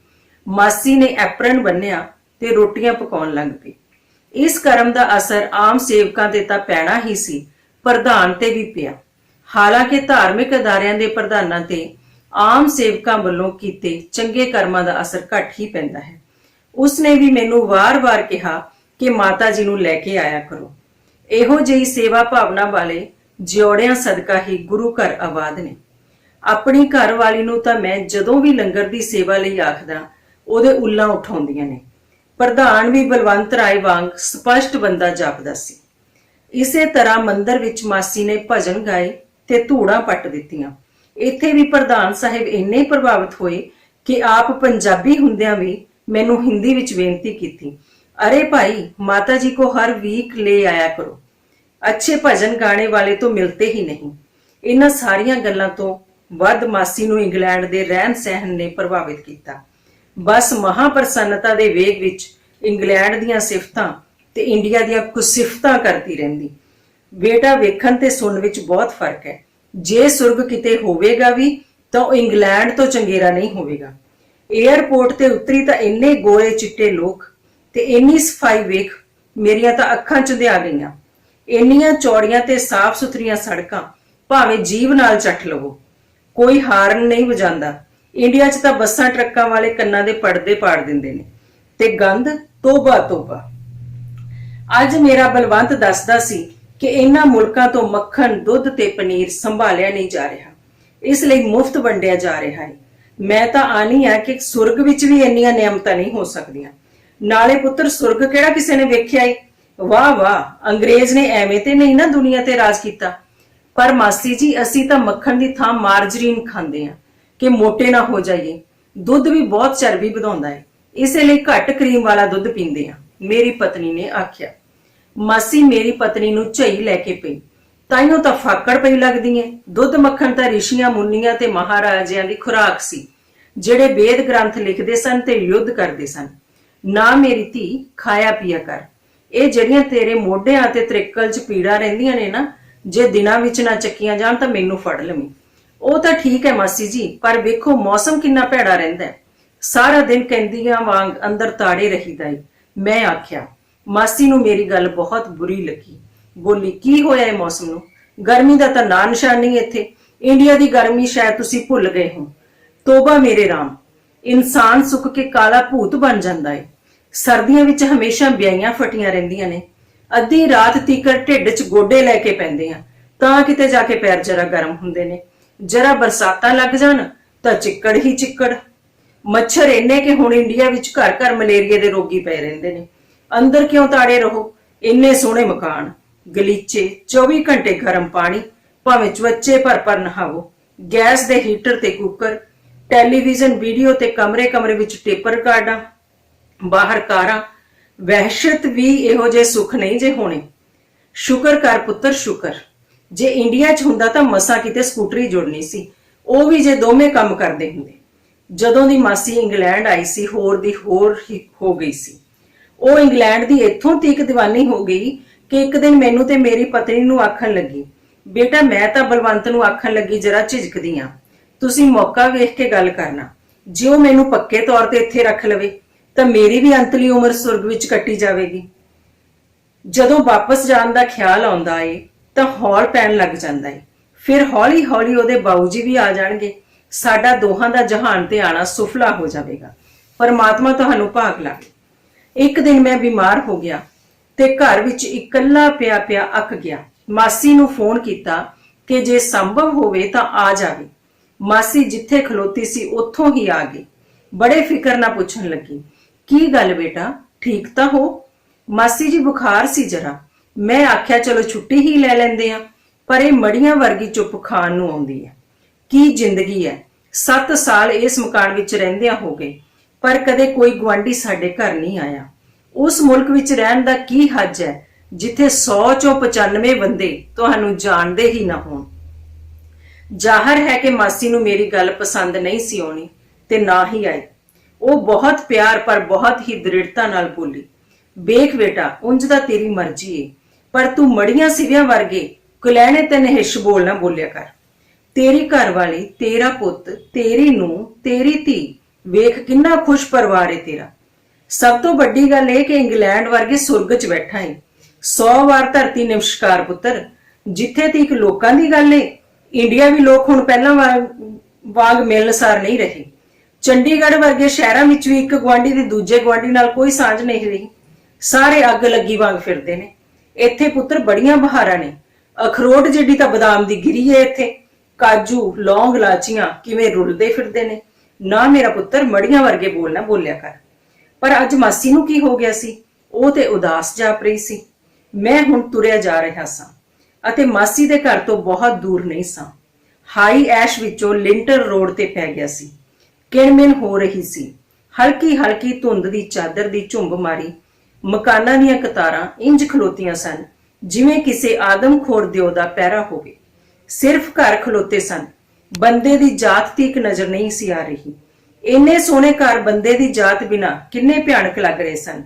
ਮਾਸੀ ਨੇ ਐਪਰਨ ਬੰਨਿਆ ਤੇ ਰੋਟੀਆਂ ਪਕਾਉਣ ਲੱਗ ਪਈ। ਇਸ ਕਰਮ ਦਾ ਅਸਰ ਆਮ ਸੇਵਕਾਂ ਤੇ ਤਾਂ ਪੈਣਾ ਹੀ ਸੀ, ਪ੍ਰਧਾਨ ਤੇ ਵੀ ਪਿਆ। ਹਾਲਾਂਕਿ ਧਾਰਮਿਕ ਅਦਾਰਿਆਂ ਦੇ ਪ੍ਰਧਾਨਾਂ ਤੇ ਆਮ ਸੇਵਕਾਂ ਵੱਲੋਂ ਕੀਤੇ ਚੰਗੇ ਕਰਮਾਂ ਦਾ ਅਸਰ ਘੱਟ ਹੀ ਪੈਂਦਾ ਹੈ। ਉਸਨੇ ਵੀ ਮੈਨੂੰ ਵਾਰ-ਵਾਰ ਕਿਹਾ ਕਿ ਮਾਤਾ ਜੀ ਨੂੰ ਲੈ ਕੇ ਆਇਆ ਕਰੋ। ਇਹੋ ਜਿਹੀ ਸੇਵਾ ਭਾਵਨਾ ਵਾਲੇ ਜਿਉੜਿਆਂ ਸਦਕਾ ਹੀ ਗੁਰੂ ਘਰ ਆਬਾਦ ਨੇ। ਆਪਣੀ ਘਰ ਵਾਲੀ ਨੂੰ ਤਾਂ ਮੈਂ ਜਦੋਂ ਵੀ ਲੰਗਰ ਦੀ ਸੇਵਾ ਲਈ ਆਖਦਾ, ਉਹਦੇ ਉੱਲਾਂ ਉਠਾਉਂਦੀਆਂ ਨੇ। ਪ੍ਰਧਾਨ ਵੀ ਬਲਵੰਤ ਰਾਏ ਵਾਂਗ ਸਪਸ਼ਟ ਬੰਦਾ ਜਾਪਦਾ ਸੀ। ਇਸੇ ਤਰ੍ਹਾਂ ਮੰਦਰ ਵਿੱਚ ਮਾਸੀ ਨੇ ਭਜਨ ਗਾਏ ਤੇ ਧੂੜਾਂ ਪੱਟ ਦਿੱਤੀਆਂ। ਇੱਥੇ ਵੀ ਪ੍ਰਧਾਨ ਸਾਹਿਬ ਇੰਨੇ ਪ੍ਰਭਾਵਿਤ ਹੋਏ ਕਿ ਆਪ ਪੰਜਾਬੀ ਹੁੰਦਿਆਂ ਵੀ ਮੈਨੂੰ ਹਿੰਦੀ ਵਿੱਚ ਬੇਨਤੀ ਕੀਤੀ, ਅਰੇ ਭਾਈ, ਮਾਤਾ जी को हर वीक ले आया करो, अच्छे भजन गाने वाले तो मिलते ही नहीं। इन्हां सारियां गल्लां तो ਵੱਧ ਮਾਸੀ ਨੂੰ ਇੰਗਲੈਂਡ ਦੇ ਰਹਿਣ ਸਹਿਣ ਨੇ ਪ੍ਰਭਾਵਿਤ ਕੀਤਾ। ਬਸ ਮਹਾਪ੍ਰਸੰਨਤਾ ਦੇ ਵੇਗ ਵਿੱਚ ਇੰਗਲੈਂਡ ਦੀਆਂ ਸਿਫਤਾਂ ਤੇ ਇੰਡੀਆ ਦੀਆਂ ਕੁਸਿਫਤਾਂ ਕਰਦੀ ਰਹਿੰਦੀ। बेटा वेखण ते सुन विच बहुत फर्क है। जे सुरग किते होवेगा भी तो इंग्लैंड तो चंगेरा नहीं होवेगा। एयरपोर्ट ते उतरी तो इन्ने गोरे चिट्टे लोग ते इन्नी सफाई वेख मेरिया तो अखां चुंधिया गईयां। इन्नियां चौड़ियां ते साफ सुथरियां सड़कां भावें जीव नाल चट लवो, कोई हाਰਨ नहीं वजांदा। इंडिया च तां बसां ट्रक्कां वाले कन्नां दे पड़दे पाड़ दिंदे ने ते गंद तोबा तोबा। ਅੱਜ ਮੇਰਾ ਬਲਵੰਤ ਦੱਸਦਾ ਸੀ ਕਿ ਇਹਨਾਂ ਮੁਲਕਾਂ ਤੋਂ ਮੱਖਣ, ਦੁੱਧ ਤੇ ਪਨੀਰ ਸੰਭਾਲਿਆ ਨਹੀਂ ਜਾ ਰਿਹਾ, ਇਸ ਲਈ ਮੁਫਤ ਵੰਡਿਆ ਜਾ ਰਿਹਾ ਹੈ। ਮੈਂ ਤਾਂ ਆਨੀ ਆ ਕਿ ਸੁਰਗ ਵਿੱਚ ਵੀ ਇੰਨੀਆਂ ਨਿਯਮਤਾਂ ਨਹੀਂ ਹੋ ਸਕਦੀਆਂ। ਨਾਲੇ ਪੁੱਤਰ ਸੁਰਗ ਕਿਹੜਾ ਕਿਸੇ ਨੇ ਵੇਖਿਆ ਈ। ਵਾਹ ਵਾਹ, ਅੰਗਰੇਜ਼ ਨੇ ਐਵੇਂ ਤੇ ਨਹੀਂ ਨਾ ਦੁਨੀਆ ਤੇ ਰਾਜ ਕੀਤਾ। ਪਰ ਮਾਸੀ ਜੀ, ਅਸੀਂ ਤਾਂ ਮੱਖਣ ਦੀ ਥਾਂ ਮਾਰਜਰੀਨ ਖਾਂਦੇ ਆ ਕਿ ਮੋਟੇ ਨਾ ਹੋ ਜਾਈਏ। ਦੁੱਧ ਵੀ ਬਹੁਤ ਚਰਬੀ ਵਧਾਉਂਦਾ ਹੈ, ਇਸੇ ਲਈ ਘੱਟ ਕਰੀਮ ਵਾਲਾ ਦੁੱਧ ਪੀਂਦੇ ਆ, ਮੇਰੀ ਪਤਨੀ ਨੇ ਆਖਿਆ। ਮਾਸੀ ਮੇਰੀ ਪਤਨੀ ਨੂੰ ਝਈ ਲੈ ਕੇ ਪਈ। ਤਾਈਓ ਤਾਂ ਫਾਕੜ ਪਈ ਲੱਗਦੀ ਏ। ਦੁੱਧ ਮੱਖਣ ਤਾਂ ਰਿਸ਼ੀਆਂ ਮੁੰਨੀਆਂ ਤੇ ਮਹਾਰਾਜਿਆਂ ਦੀ ਖੁਰਾਕ ਸੀ, ਜਿਹੜੇ ਵੇਦ ਗ੍ਰੰਥ ਲਿਖਦੇ ਸਨ ਤੇ ਯੁੱਧ ਕਰਦੇ ਸਨ। ਨਾ ਮੇਰੀ ਧੀ, ਖਾਇਆ ਪੀਆ ਕਰ। ਇਹ ਜਿਹੜੀਆਂ ਤੇਰੇ ਮੋਢਿਆਂ ਤੇ ਤ੍ਰਿਕਲ 'ਚ ਪੀੜਾ ਰਹਿੰਦੀਆਂ ਨੇ ਨਾ, ਜੇ ਦਿਨਾਂ ਵਿੱਚ ਨਾ ਚੱਕੀਆਂ ਜਾਣ ਤਾਂ ਮੈਨੂੰ ਫੜ ਲਵੀਂ। ਉਹ ਤਾਂ ਠੀਕ ਹੈ ਮਾਸੀ ਜੀ, ਪਰ ਵੇਖੋ ਮੌਸਮ ਕਿੰਨਾ ਭੈੜਾ ਰਹਿੰਦਾ ਹੈ। ਸਾਰਾ ਦਿਨ ਕਹਿੰਦੀਆਂ ਵਾਂਗ ਅੰਦਰ ਤਾੜੇ ਰਹੀਦਾ ਏ। ਮੈਂ ਆਖਿਆ। ਮਾਸੀ ਨੂੰ ਮੇਰੀ ਗੱਲ ਬਹੁਤ ਬੁਰੀ ਲੱਗੀ। ਬੋਲੀ, ਕੀ ਹੋਇਆ ਇਹ ਮੌਸਮ ਨੂੰ? ਗਰਮੀ ਦਾ ਤਾਂ ਨਾਂ ਨਿਸ਼ਾਨ ਨਹੀਂ ਇੱਥੇ। ਇੰਡੀਆ ਦੀ ਗਰਮੀ ਸ਼ਾਇਦ ਤੁਸੀਂ ਭੁੱਲ ਗਏ ਹੋ। ਤੋਬਾ ਮੇਰੇ ਰਾਮ, ਇਨਸਾਨ ਸੁੱਕ ਕੇ ਕਾਲਾ ਭੂਤ ਬਣ ਜਾਂਦਾ ਏ। ਸਰਦੀਆਂ ਵਿੱਚ ਹਮੇਸ਼ਾ ਵਿਆਹੀਆਂ ਫਟੀਆਂ ਰਹਿੰਦੀਆਂ ਨੇ। ਅੱਧੀ ਰਾਤ ਤੀਕਰ ਢਿੱਡ 'ਚ ਗੋਡੇ ਲੈ ਕੇ ਪੈਂਦੇ ਆ, ਤਾਂ ਕਿਤੇ ਜਾ ਕੇ ਪੈਰ ਜਰਾ ਗਰਮ ਹੁੰਦੇ ਨੇ। ਜਰਾ ਬਰਸਾਤਾਂ ਲੱਗ ਜਾਣ ਤਾਂ ਚਿੱਕੜ ਹੀ ਚਿੱਕੜ। ਮੱਛਰ ਇੰਨੇ ਕਿ ਹੁਣ ਇੰਡੀਆ ਵਿੱਚ ਘਰ ਘਰ ਮਲੇਰੀਆ ਦੇ ਰੋਗੀ ਪਏ ਰਹਿੰਦੇ ਨੇ। ਅੰਦਰ ਕਿਉਂ ਤਾੜੇ ਰਹੋ? ਇੰਨੇ ਸੋਹਣੇ ਮਕਾਨ, ਗਲੀਚੇ, 24 ਘੰਟੇ ਗਰਮ ਪਾਣੀ, ਭਾਵੇਂ ਚਵੱਚੇ ਭਰ ਨਹਾਵੋ, ਗੈਸ ਦੇ ਹੀਟਰ ਤੇ ਕੁੱਕਰ, ਟੈਲੀਵਿਜ਼ਨ, ਵੀਡੀਓ ਤੇ ਕਮਰੇ ਕਮਰੇ ਵਿੱਚ ਟੇਪ ਰਿਕਾਰਡਾਂ, ਬਾਹਰ ਕਾਰਾਂ। ਵਹਿਸ਼ਤ ਵੀ ਇਹੋ ਜਿਹੇ ਸੁੱਖ ਨਹੀਂ ਜੇ ਹੋਣੇ। ਸ਼ੁਕਰ ਕਰ ਪੁੱਤਰ, ਸ਼ੁਕਰ। ਜੇ ਇੰਡੀਆ 'ਚ ਹੁੰਦਾ ਤਾਂ ਮਸਾਂ ਕਿਤੇ ਸਕੂਟਰੀ ਜੁੜਨੀ ਸੀ, ਉਹ ਵੀ ਜੇ ਦੋਵੇਂ ਕੰਮ ਕਰਦੇ ਹੁੰਦੇ। ਜਦੋਂ ਦੀ ਮਾਸੀ ਇੰਗਲੈਂਡ ਆਈ ਸੀ, ਹੋਰ ਦੀ ਹੋਰ ਹੀ ਹੋ ਗਈ ਸੀ। ਉਹ ਇੰਗਲੈਂਡ ਦੀ ਇੱਥੋਂ ਤੀਕ ਦੀਵਾਨੀ ਹੋ ਗਈ ਕਿ ਇੱਕ ਦਿਨ ਮੈਨੂੰ ਤੇ ਮੇਰੀ ਪਤਨੀ ਨੂੰ ਆਖਣ ਲੱਗੀ, ਬੇਟਾ ਮੈਂ ਤਾਂ ਬਲਵੰਤ ਨੂੰ ਆਖਣ ਲੱਗੀ, ਜਰਾ ਝਿਜਕਦੀ ਆ, ਤੁਸੀਂ ਮੌਕਾ ਵੇਖ ਕੇ ਗੱਲ ਕਰਨਾ। ਜੇ ਉਹ ਮੈਨੂੰ ਪੱਕੇ ਤੌਰ ਤੇ ਇੱਥੇ ਰੱਖ ਲਵੇ ਤਾਂ ਮੇਰੀ ਵੀ ਅੰਤਲੀ ਉਮਰ ਸੁਰਗ ਵਿੱਚ ਕੱਟੀ ਜਾਵੇਗੀ। ਜਦੋਂ ਵਾਪਸ ਜਾਣ ਦਾ ਖਿਆਲ ਆਉਂਦਾ ਏ ਤਾਂ ਹੌਲ ਪੈਣ ਲੱਗ ਜਾਂਦਾ ਏ। ਫਿਰ ਹੌਲੀ ਹੌਲੀ ਉਹਦੇ ਬਾਊ ਜੀ ਵੀ ਆ ਜਾਣਗੇ। ਸਾਡਾ ਦੋਹਾਂ ਦਾ ਜਹਾਨ ਤੇ ਆਣਾ ਸੁਫਲਾ ਹੋ ਜਾਵੇਗਾ। ਪਰਮਾਤਮਾ ਤੁਹਾਨੂੰ ਭਾਗ ਲਾਵੇ। ਇੱਕ ਦਿਨ ਮੈਂ ਬਿਮਾਰ ਹੋ ਗਿਆ ਤੇ ਘਰ ਵਿੱਚ ਇਕੱਲਾ ਪਿਆ ਪਿਆ ਅੱਕ ਗਿਆ। ਮਾਸੀ ਨੂੰ ਫੋਨ ਕੀਤਾ ਕਿ ਜੇ ਸੰਭਵ ਹੋਵੇ ਤਾਂ ਆ ਜਾਵੇ। ਮਾਸੀ ਜਿੱਥੇ ਖਲੋਤੀ ਸੀ ਉੱਥੋਂ ਹੀ ਆ ਗਈ। ਬੜੇ ਫਿਕਰ ਨਾਲ ਪੁੱਛਣ ਲੱਗੀ, ਕੀ ਗੱਲ ਬੇਟਾ, ਠੀਕ ਤਾਂ ਹੋ? ਮਾਸੀ ਜੀ ਬੁਖਾਰ ਸੀ ਜਰਾ। ਮੈਂ ਆਖਿਆ ਚਲੋ ਛੁੱਟੀ ਹੀ ਲੈ ਲੈਂਦੇ ਆ, ਪਰ ਇਹ ਮੜੀਆਂ ਵਰਗੀ ਚੁੱਪ ਖਾਣ ਨੂੰ ਆਉਂਦੀ ਹੈ। ਕੀ ਜ਼ਿੰਦਗੀ ਹੈ। 7 ਸਾਲ ਇਸ ਮਕਾਨ ਵਿੱਚ ਰਹਿੰਦਿਆਂ ਹੋ ਗਏ, ਪਰ ਕਦੇ ਕੋਈ ਗੁਆਂਢੀ ਸਾਡੇ ਘਰ ਨਹੀਂ ਆਇਆ। ਉਸ ਮੁਲਕ ਵਿੱਚ ਰਹਿਣ ਦਾ ਕੀ ਹੱਜ ਹੈ ਜਿੱਥੇ 100 ਚੋਂ 95 ਬੰਦੇ ਤੁਹਾਨੂੰ ਜਾਣਦੇ ਹੀ ਨਾ ਹੋਣ। ਜ਼ਾਹਰ ਹੈ ਕਿ ਮਾਸੀ ਨੂੰ ਮੇਰੀ ਗੱਲ ਪਸੰਦ ਨਹੀਂ ਸੀ ਆਉਣੀ ਤੇ ਨਾ ਹੀ ਆਈ। ਉਹ ਬਹੁਤ ਪਿਆਰ ਪਰ ਬਹੁਤ ਹੀ ਦ੍ਰਿੜਤਾ ਨਾਲ ਬੋਲੀ, ਵੇਖ ਬੇਟਾ, ਉਂਝ ਤਾਂ ਤੇਰੀ ਮਰਜ਼ੀ ਏ, ਪਰ ਤੂੰ ਮੜੀਆਂ ਸਿਵਿਆਂ ਵਰਗੇ ਕੁਲੈਣੇ ਤੇ ਨਹਿਸ਼ ਬੋਲ ਨਾ ਬੋਲਿਆ ਕਰ। ਤੇਰੀ ਘਰਵਾਲੀ, ਤੇਰਾ ਪੁੱਤ, ਤੇਰੀ ਨੂੰਹ, ਤੇਰੀ ਧੀ, ਵੇਖ ਕਿੰਨਾ ਖੁਸ਼ ਪਰਿਵਾਰ ਏ ਤੇਰਾ। ਸਭ ਤੋਂ ਵੱਡੀ ਗੱਲ ਇਹ ਕਿ ਇੰਗਲੈਂਡ ਵਰਗੇ ਸੁਰਗ 'ਚ ਬੈਠਾ ਏ। 100 ਵਾਰ ਧਰਤੀ ਨਮਸਕਾਰ ਪੁੱਤਰ। ਜਿੱਥੇ ਤੀਕ ਲੋਕਾਂ ਦੀ ਗੱਲ ਏ, ਇੰਡੀਆ ਵੀ ਲੋਕ ਹੁਣ ਪਹਿਲਾਂ ਵਾਂਗ ਮਿਲਣਸਾਰ ਨਹੀਂ ਰਹੇ। ਚੰਡੀਗੜ੍ਹ ਵਰਗੇ ਸ਼ਹਿਰਾਂ ਵਿੱਚ ਵੀ ਇੱਕ ਗੁਆਂਢੀ ਦੇ ਦੂਜੇ ਗੁਆਂਢੀ ਨਾਲ ਕੋਈ ਸਾਂਝ ਨਹੀਂ ਰਹੀ। ਸਾਰੇ ਅੱਗ ਲੱਗੀ ਵਾਂਗ ਫਿਰਦੇ ਨੇ। ਇੱਥੇ ਪੁੱਤਰ ਬੜੀਆਂ ਬਹਾਰਾਂ ਨੇ। ਅਖਰੋਟ ਜਿੱਡੀ ਤਾਂ ਬਦਾਮ ਦੀ ਗਿਰੀ ਏ ਇੱਥੇ। ਕਾਜੂ, ਲੌਂਗ, ਲਾਚੀਆਂ ਕਿਵੇਂ ਰੁਲਦੇ ਫਿਰਦੇ ਨੇ। ਨਾ ਮੇਰਾ ਪੁੱਤਰ, ਮੜੀਆਂ ਵਰਗੇ ਬੋਲਣਾ ਬੋਲਿਆ ਕਰ। ਪਰ ਅੱਜ ਮਾਸੀ ਨੂੰ ਕੀ ਹੋ ਗਿਆ ਸੀ? ਉਹ ਤੇ ਉਦਾਸ ਜਾਪ ਰਹੀ ਸੀ। ਮੈਂ ਹੁਣ ਤੁਰਿਆ ਜਾ ਰਿਹਾ ਸਾਂ ਅਤੇ ਮਾਸੀ ਦੇ ਘਰ ਤੋਂ ਬਹੁਤ ਦੂਰ ਨਹੀਂ ਸਾਂ। ਹਾਈ ਐਸ਼ ਵਿੱਚੋਂ ਲਿੰਟਰ ਰੋਡ ਤੇ ਪੈ ਗਿਆ ਸੀ। ਕਿਣਮਿਣ ਹੋ ਰਹੀ ਸੀ। ਹਲਕੀ ਹਲਕੀ ਧੁੰਦ ਦੀ ਚਾਦਰ ਦੀ ਝੁੰਬ ਮਾਰੀ। ਮਕਾਨਾਂ ਦੀਆਂ ਕਤਾਰਾਂ ਇੰਜ ਖਲੋਤੀਆਂ ਸਨ ਜਿਵੇਂ ਕਿਸੇ ਆਦਮਖੋਰ ਦਿਓ ਦਾ ਪਹਿਰਾ ਹੋਵੇ। ਸਿਰਫ ਘਰ ਖਲੋਤੇ ਸਨ, ਬੰਦੇ ਦੀ ਜਾਤ ਤੀਕ ਨਜ਼ਰ ਨਹੀਂ ਸੀ ਆ ਰਹੀ। ਇੰਨੇ ਸੋਹਣੇ ਘਰ ਬੰਦੇ ਦੀ ਜਾਤ ਬਿਨਾ ਕਿੰਨੇ ਭਿਆਨਕ ਲੱਗ ਰਹੇ ਸਨ।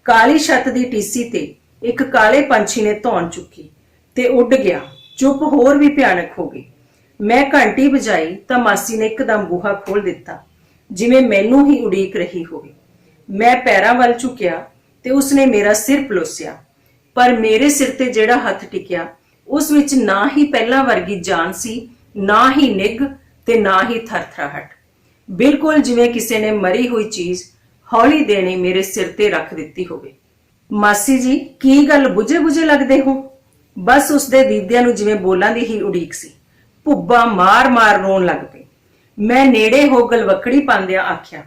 ਕਾਲੀ ਛੱਤ ਦੀ ਟੀਸੀ ਤੇ ਇੱਕ ਕਾਲੇ ਪੰਛੀ ਨੇ ਧੌਣ ਚੁੱਕੀ। ਤੇ ਉੱਡ ਗਿਆ। ਚੁੱਪ ਹੋਰ ਵੀ ਭਿਆਨਕ ਹੋ ਗਈ। ਮੈਂ ਘੰਟੀ ਵਜਾਈ ਤਾਂ ਮਾਸੀ ਨੇ ਇੱਕਦਮ ਬੂਹਾ ਖੋਲ ਦਿੱਤਾ, ਜਿਵੇਂ ਮੈਨੂੰ ਹੀ ਉਡੀਕ ਰਹੀ ਹੋਵੇ। ਮੈਂ ਪੈਰਾਂ ਵੱਲ ਝੁਕਿਆ ਤੇ ਉਸਨੇ ਮੇਰਾ ਸਿਰ ਪਲੋਸਿਆ, ਪਰ ਮੇਰੇ ਸਿਰ ਤੇ ਜਿਹੜਾ ਹੱਥ ਟਿਕਿਆ ਉਸ ਵਿੱਚ ਨਾ ਹੀ ਪਹਿਲਾਂ ਵਰਗੀ ਜਾਨ ਸੀ, ਨਾ ਹੀ ਨਿੱਘ ਤੇ ਨਾ ਹੀ ਥਰਥਰਾਹਟ। ਬਿਲਕੁਲ ਜਿਵੇਂ ਕਿਸੇ ਨੇ ਮਰੀ ਹੋਈ ਚੀਜ਼ ਹੌਲੀ ਦੇਣੇ ਮੇਰੇ ਸਿਰ ਤੇ ਰੱਖ ਦਿੱਤੀ ਹੋਵੇ। ਮਾਸੀ ਜੀ, ਕੀ ਗੱਲ ਬੁਝੇ ਲੱਗਦੇ ਹੋ? ਬਸ ਉਸਦੇ ਦੀਦਿਆਂ ਨੂੰ ਜਿਵੇਂ ਬੋਲਾਂ ਦੀ ਹੀ ਉਡੀਕ ਸੀ। ਭੁੱਬਾ ਮਾਰ ਰੋਣ ਲੱਗ ਪਈ। ਮੈਂ ਨੇੜੇ ਹੋ ਗਲਵੱਕੜੀ ਪਾਉਂਦਿਆਂ ਆਖਿਆ,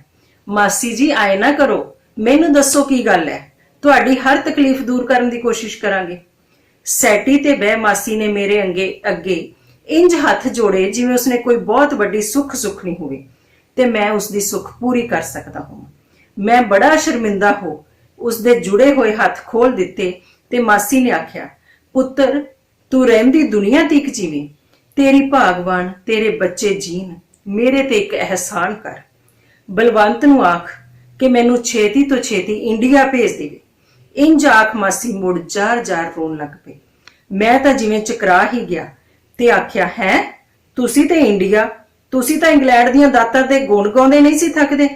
ਮਾਸੀ ਜੀ ਆਏ ਨਾ ਕਰੋ, ਮੈਨੂੰ ਦੱਸੋ ਕੀ ਗੱਲ ਹੈ, ਤੁਹਾਡੀ ਹਰ ਤਕਲੀਫ ਦੂਰ ਕਰਨ ਦੀ ਕੋਸ਼ਿਸ਼ ਕਰਾਂਗੇ। ਸੈਟੀ ਤੇ ਬਹਿ ਮਾਸੀ ਨੇ ਮੇਰੇ ਅੱਗੇ ਇੰਜ ਹੱਥ ਜੋੜੇ ਜਿਵੇਂ ਉਸਨੇ ਕੋਈ ਬਹੁਤ ਵੱਡੀ ਸੁੱਖ ਸੁੱਖਣੀ ਹੋਵੇ ਤੇ ਮੈਂ ਉਸਦੀ ਸੁੱਖ ਪੂਰੀ ਕਰ ਸਕਦਾ ਹਾਂ। ਮੈਂ ਬੜਾ ਸ਼ਰਮਿੰਦਾ ਹੋ ਉਸਦੇ ਜੁੜੇ ਹੋਏ ਹੱਥ ਖੋਲ ਦਿੱਤੇ ਤੇ ਮਾਸੀ ਨੇ ਆਖਿਆ, ਪੁੱਤਰ ਤੂੰ ਰਹਿੰਦੀ ਦੁਨੀਆ ਤੀਕ ਜੀਵੇਂ, ਤੇਰੀ ਭਾਗਵਾਨ ਤੇਰੇ ਬੱਚੇ ਜੀਣ, ਮੇਰੇ ਤੇ ਇੱਕ ਅਹਿਸਾਨ ਕਰ। ਬਲਵੰਤ ਨੂੰ ਆਖ ਕਿ ਮੈਨੂੰ ਛੇਤੀ ਤੋਂ ਛੇਤੀ ਇੰਡੀਆ ਭੇਜ ਦੇਵੇ। ਇੰਜ ਆਖ ਮਾਸੀ ਮੁੜ ਜ਼ਾਰ ਰੋਣ ਲੱਗ ਪਈ। ਮੈਂ ਤਾਂ ਜਿਵੇਂ ਚਕਰਾ ਹੀ ਗਿਆ ਤੇ ਆਖਿਆ, ਹੈ ਤੁਸੀਂ ਤੇ ਇੰਡੀਆ, ਤੁਸੀਂ ਤਾਂ ਇੰਗਲੈਂਡ ਦੀਆਂ ਦਾਤਾਂ ਦੇ ਗੁਣ ਗਾਉਂਦੇ ਨਹੀਂ ਸੀ ਥੱਕਦੇ,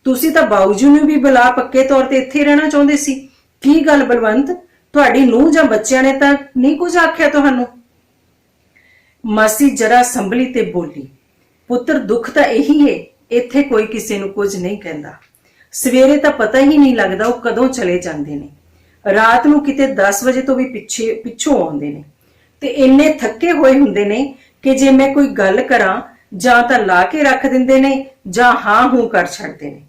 ਤੁਸੀਂ ਤਾਂ ਬਾਊਜੀ ਨੂੰ ਵੀ ਬੁਲਾ ਪੱਕੇ ਤੌਰ ਤੇ ਇੱਥੇ ਰਹਿਣਾ ਚਾਹੁੰਦੇ ਸੀ। ਕੀ ਗੱਲ ਬਲਵੰਤ, ਤੁਹਾਡੀ ਨੂੰਹ ਜਾਂ ਬੱਚਿਆਂ ਨੇ ਤਾਂ ਨਹੀਂ ਕੁਝ ਆਖਿਆ ਤੁਹਾਨੂੰ? ਮਾਸੀ ਜਰਾ ਸੰਭਲੀ ਤੇ ਬੋਲੀ, ਪੁੱਤਰ ਦੁੱਖ ਤਾਂ ਇਹੀ ਏ, ਇੱਥੇ ਕੋਈ ਕਿਸੇ ਨੂੰ ਕੁਝ ਨਹੀਂ ਕਹਿੰਦਾ। ਸਵੇਰੇ ਤਾਂ ਪਤਾ ਹੀ ਨਹੀਂ ਲੱਗਦਾ ਉਹ ਕਦੋਂ ਚਲੇ ਜਾਂਦੇ ਨੇ, ਰਾਤ ਨੂੰ ਕਿਤੇ 10 ਵਜੇ ਤੋਂ ਵੀ ਪਿੱਛੋਂ ਆਉਂਦੇ ਨੇ ਤੇ ਇੰਨੇ ਥੱਕੇ ਹੋਏ ਹੁੰਦੇ ਨੇ ਕਿ ਜੇ ਮੈਂ ਕੋਈ ਗੱਲ ਕਰਾਂ ਜਾਂ ਤਾਂ ਲਾ ਕੇ ਰੱਖ ਦਿੰਦੇ ਨੇ ਜਾਂ ਹਾਂ ਹੂੰ ਕਰ ਛੱਡਦੇ ਨੇ।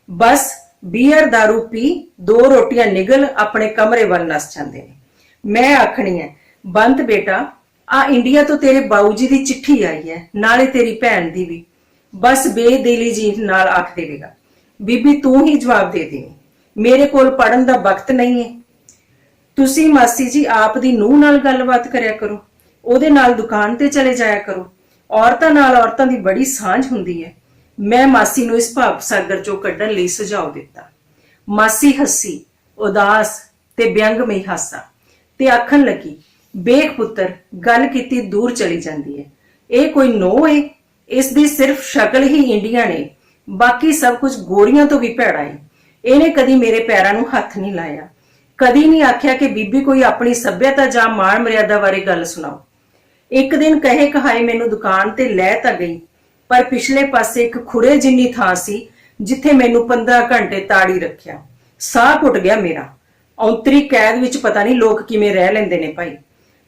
ਬਸ ਬੀਅਰ ਦਾਰੂ ਪੀ 2 ਰੋਟੀਆਂ ਨਿਗਲ ਆਪਣੇ ਕਮਰੇ ਵੱਲ ਨੱਸ ਜਾਂਦੇ ਨੇ। ਮੈਂ ਆਖਣੀ ਹੈ, ਬੰਤ ਬੇਟਾ ਆ ਇੰਡੀਆ ਤੋਂ ਤੇਰੇ ਬਾਊ ਜੀ ਦੀ ਚਿੱਠੀ ਆਈ ਹੈ, ਨਾਲੇ ਤੇਰੀ ਭੈਣ ਦੀ ਵੀ। ਬਸ ਬੇਦਿਲੀ ਜੀ ਨਾਲ ਆਖ ਦੇਵੇਗਾ, ਬੀਬੀ ਤੂੰ ਹੀ ਜਵਾਬ ਦੇ ਦੇਵੀਂ, ਮੇਰੇ ਕੋਲ ਪੜਨ ਦਾ ਵਕਤ ਨਹੀਂ ਹੈ। ਤੁਸੀਂ ਮਾਸੀ ਜੀ ਆਪ ਦੀ ਨੂੰਹ ਨਾਲ ਗੱਲਬਾਤ ਕਰਿਆ ਕਰੋ, ਉਹਦੇ ਨਾਲ ਦੁਕਾਨ ਤੇ ਚਲੇ ਜਾਇਆ ਕਰੋ। ਔਰਤਾਂ ਨਾਲ ਔਰਤਾਂ ਦੀ ਬੜੀ ਸਾਂਝ ਹੁੰਦੀ ਹੈ। ਮੈਂ ਮਾਸੀ ਨੂੰ ਇਸ ਭਾਵ ਸਾਗਰ ਚੋਂ ਕੱਢਣ ਲਈ ਸੁਝਾਅ ਦਿੱਤਾ। ਮਾਸੀ ਹੱਸੀ, ਉਦਾਸ ਤੇ ਵਿਅੰਗਮਈ ਹਾਸਾ, ਤੇ ਆਖਣ ਲੱਗੀ, ਵੇਖ ਪੁੱਤਰ ਗੱਲ ਕੀਤੀ ਦੂਰ ਚਲੀ ਜਾਂਦੀ ਹੈ। ਇਹ ਕੋਈ ਨੋਹ ਏ, ਇਸ ਦੀ ਸਿਰਫ ਸ਼ਕਲ ਹੀ ਇੰਡੀਆ ਨੇ, ਬਾਕੀ ਸਭ ਕੁਝ ਗੋਰੀਆਂ ਤੋਂ ਵੀ ਭੈੜਾ ਏ। ਇਹਨੇ ਕਦੀ ਮੇਰੇ ਪੈਰਾਂ ਨੂੰ ਹੱਥ ਨਹੀਂ ਲਾਇਆ, ਕਦੀ ਨਹੀਂ ਆਖਿਆ ਕਿ ਬੀਬੀ ਕੋਈ ਆਪਣੀ ਸੱਭਿਅਤਾ ਜਾਂ ਮਾਣ ਮਰਿਆਦਾ ਬਾਰੇ ਗੱਲ ਸੁਣਾਓ। ਇੱਕ ਦਿਨ ਕਹੇ ਕਹਾਏ ਮੈਨੂੰ ਦੁਕਾਨ ਤੇ ਲੈ ਤਾਂ ਗਈ, ਪਰ ਪਿਛਲੇ ਪਾਸੇ ਇੱਕ ਖੁਰੇ ਜਿੰਨੀ ਥਾਂ ਸੀ ਜਿੱਥੇ ਮੈਨੂੰ 15 ਘੰਟੇ ਤਾੜੀ ਰੱਖਿਆ। ਸਾਹ ਘੁੱਟ ਗਿਆ ਮੇਰਾ। ਔਂਤਰੀ ਕੈਦ ਵਿੱਚ ਪਤਾ ਨਹੀਂ ਲੋਕ ਕਿਵੇਂ ਰਹਿ ਲੈਂਦੇ ਨੇ ਭਾਈ।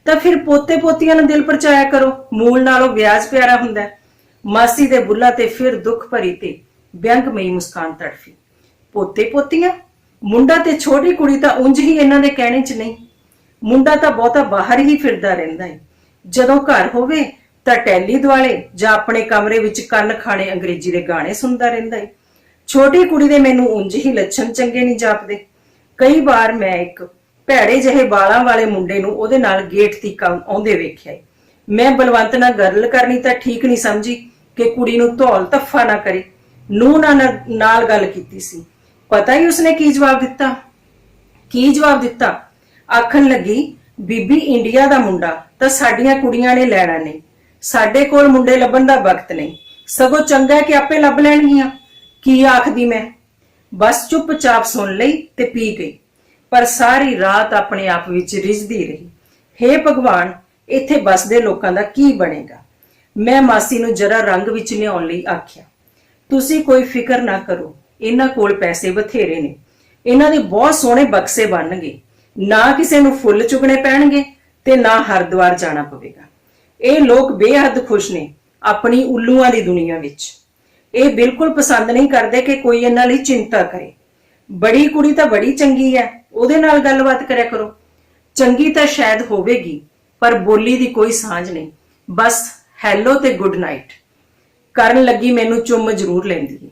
ਤਾਂ ਫਿਰ ਪੋਤੇ ਪੋਤੀਆਂ ਨੂੰ ਦਿਲ ਪਰਚਾਇਆ ਕਰੋ, ਮੂਲ ਨਾਲੋਂ ਵਿਆਜ ਪਿਆਰਾ ਹੁੰਦਾ। ਮਾਸੀ ਦੇ ਬੁੱਲਾਂ ਤੇ ਫਿਰ ਦੁੱਖ ਭਰੀ ਤੇ ਵਿਅੰਗਮਈ ਮੁਸਕਾਨ ਤੜਫੀ। ਪੋਤੇ ਪੋਤੀਆਂ? ਮੁੰਡਾ ਤੇ ਛੋਟੀ ਕੁੜੀ ਤਾਂ ਉਂਝ ਹੀ ਇਹਨਾਂ ਦੇ ਕਹਿਣੇ 'ਚ ਨਹੀਂ। ਮੁੰਡਾ ਤਾਂ ਬਹੁਤਾ ਬਾਹਰ ਹੀ ਫਿਰਦਾ ਰਹਿੰਦਾ ਹੈ। ਜਦੋਂ ਘਰ ਹੋਵੇ ਤਾਂ ਟੈਲੀ ਦੁਆਲੇ ਜਾਂ ਆਪਣੇ ਕਮਰੇ ਵਿੱਚ ਕੰਨ ਖਾਣੇ ਅੰਗਰੇਜ਼ੀ ਦੇ ਗਾਣੇ ਸੁਣਦਾ ਰਹਿੰਦਾ ਹੈ। ਛੋਟੀ ਕੁੜੀ ਦੇ ਮੈਨੂੰ ਉਂਝ ਹੀ ਲੱਛਣ ਚੰਗੇ ਨਹੀਂ ਜਾਪਦੇ। ਕਈ ਵਾਰ ਮੈਂ ਇੱਕ ਭੈੜੇ ਜਿਹੇ ਵਾਲਾਂ ਵਾਲੇ ਮੁੰਡੇ ਨੂੰ ਉਹਦੇ ਨਾਲ ਗੇਟ ਤੀਕ ਆਉਂਦੇ ਵੇਖਿਆ। ਮੈਂ ਬਲਵੰਤ ਨਾਲ ਗੱਲ ਕਰਨੀ ਤਾਂ ਠੀਕ ਨਹੀਂ ਸਮਝੀ ਕਿ ਕੁੜੀ ਨੂੰ ਧੌਲ ਧੱਫਾ ਨਾ ਕਰੇ। ਨੂੰਹ ਨਾਲ ਗੱਲ ਕੀਤੀ ਸੀ, ਪਤਾ ਹੀ ਉਸਨੇ ਕੀ ਜਵਾਬ ਦਿੱਤਾ। ਆਖਣ ਲੱਗੀ, ਬੀਬੀ ਇੰਡੀਆ ਦਾ ਮੁੰਡਾ ਤਾਂ ਸਾਡੀਆਂ ਕੁੜੀਆਂ ਨੇ ਲੈਣਾ ਨਹੀਂ, ਸਾਡੇ ਕੋਲ ਮੁੰਡੇ ਲੱਭਣ ਦਾ ਵਕਤ ਨਹੀਂ, ਸਗੋਂ ਚੰਗਾ ਕਿ ਆਪੇ ਲੱਭ ਲੈਣਗੀਆਂ। ਕੀ ਆਖਦੀ ਮੈਂ? ਬਸ ਚੁੱਪਚਾਪ ਸੁਣ ਲਈ ਤੇ ਪੀ ਗਈ, ਪਰ ਸਾਰੀ ਰਾਤ ਆਪਣੇ ਆਪ ਵਿੱਚ ਰਿਝਦੀ ਰਹੀ। ਹੇ ਭਗਵਾਨ, ਇੱਥੇ ਬਸਦੇ ਲੋਕਾਂ ਦਾ ਕੀ ਬਣੇਗਾ? ਮੈਂ ਮਾਸੀ ਨੂੰ ਜਰਾ ਰੰਗ ਵਿੱਚ ਲਿਆਉਣ ਲਈ ਆਖਿਆ, ਤੁਸੀਂ ਕੋਈ ਫਿਕਰ ਨਾ ਕਰੋ, ਇਹਨਾਂ ਕੋਲ ਪੈਸੇ ਬਥੇਰੇ ਨੇ, ਇਹਨਾਂ ਦੇ ਬਹੁਤ ਸੋਹਣੇ ਬਕਸੇ ਬਣਨਗੇ, ਨਾ ਕਿਸੇ ਨੂੰ ਫੁੱਲ ਚੁਗਣੇ ਪੈਣਗੇ ਤੇ ਨਾ ਹਰਿਦੁਆਰ ਜਾਣਾ ਪਵੇਗਾ। ਇਹ ਲੋਕ ਬੇਹੱਦ ਖੁਸ਼ ਨੇ ਆਪਣੀ ਉੱਲੂਆਂ ਦੀ ਦੁਨੀਆ ਵਿੱਚ। ਇਹ ਬਿਲਕੁਲ ਪਸੰਦ ਨਹੀਂ ਕਰਦੇ ਕਿ ਕੋਈ ਇਹਨਾਂ ਲਈ ਚਿੰਤਾ ਕਰੇ। ਬੜੀ ਕੁੜੀ ਤਾਂ ਬੜੀ ਚੰਗੀ ਹੈ, ਉਹਦੇ ਨਾਲ ਗੱਲਬਾਤ ਕਰਿਆ ਕਰੋ। ਚੰਗੀ ਤਾਂ ਸ਼ਾਇਦ ਹੋਵੇਗੀ, ਪਰ ਬੋਲੀ ਦੀ ਕੋਈ ਸਾਂਝ ਨਹੀਂ। ਬਸ ਹੈਲੋ ਤੇ ਗੁੱਡ ਨਾਈਟ ਕਰਨ ਲੱਗੀ ਮੈਨੂੰ ਚੁੰਮ ਜ਼ਰੂਰ ਲੈਂਦੀ ਹੈ।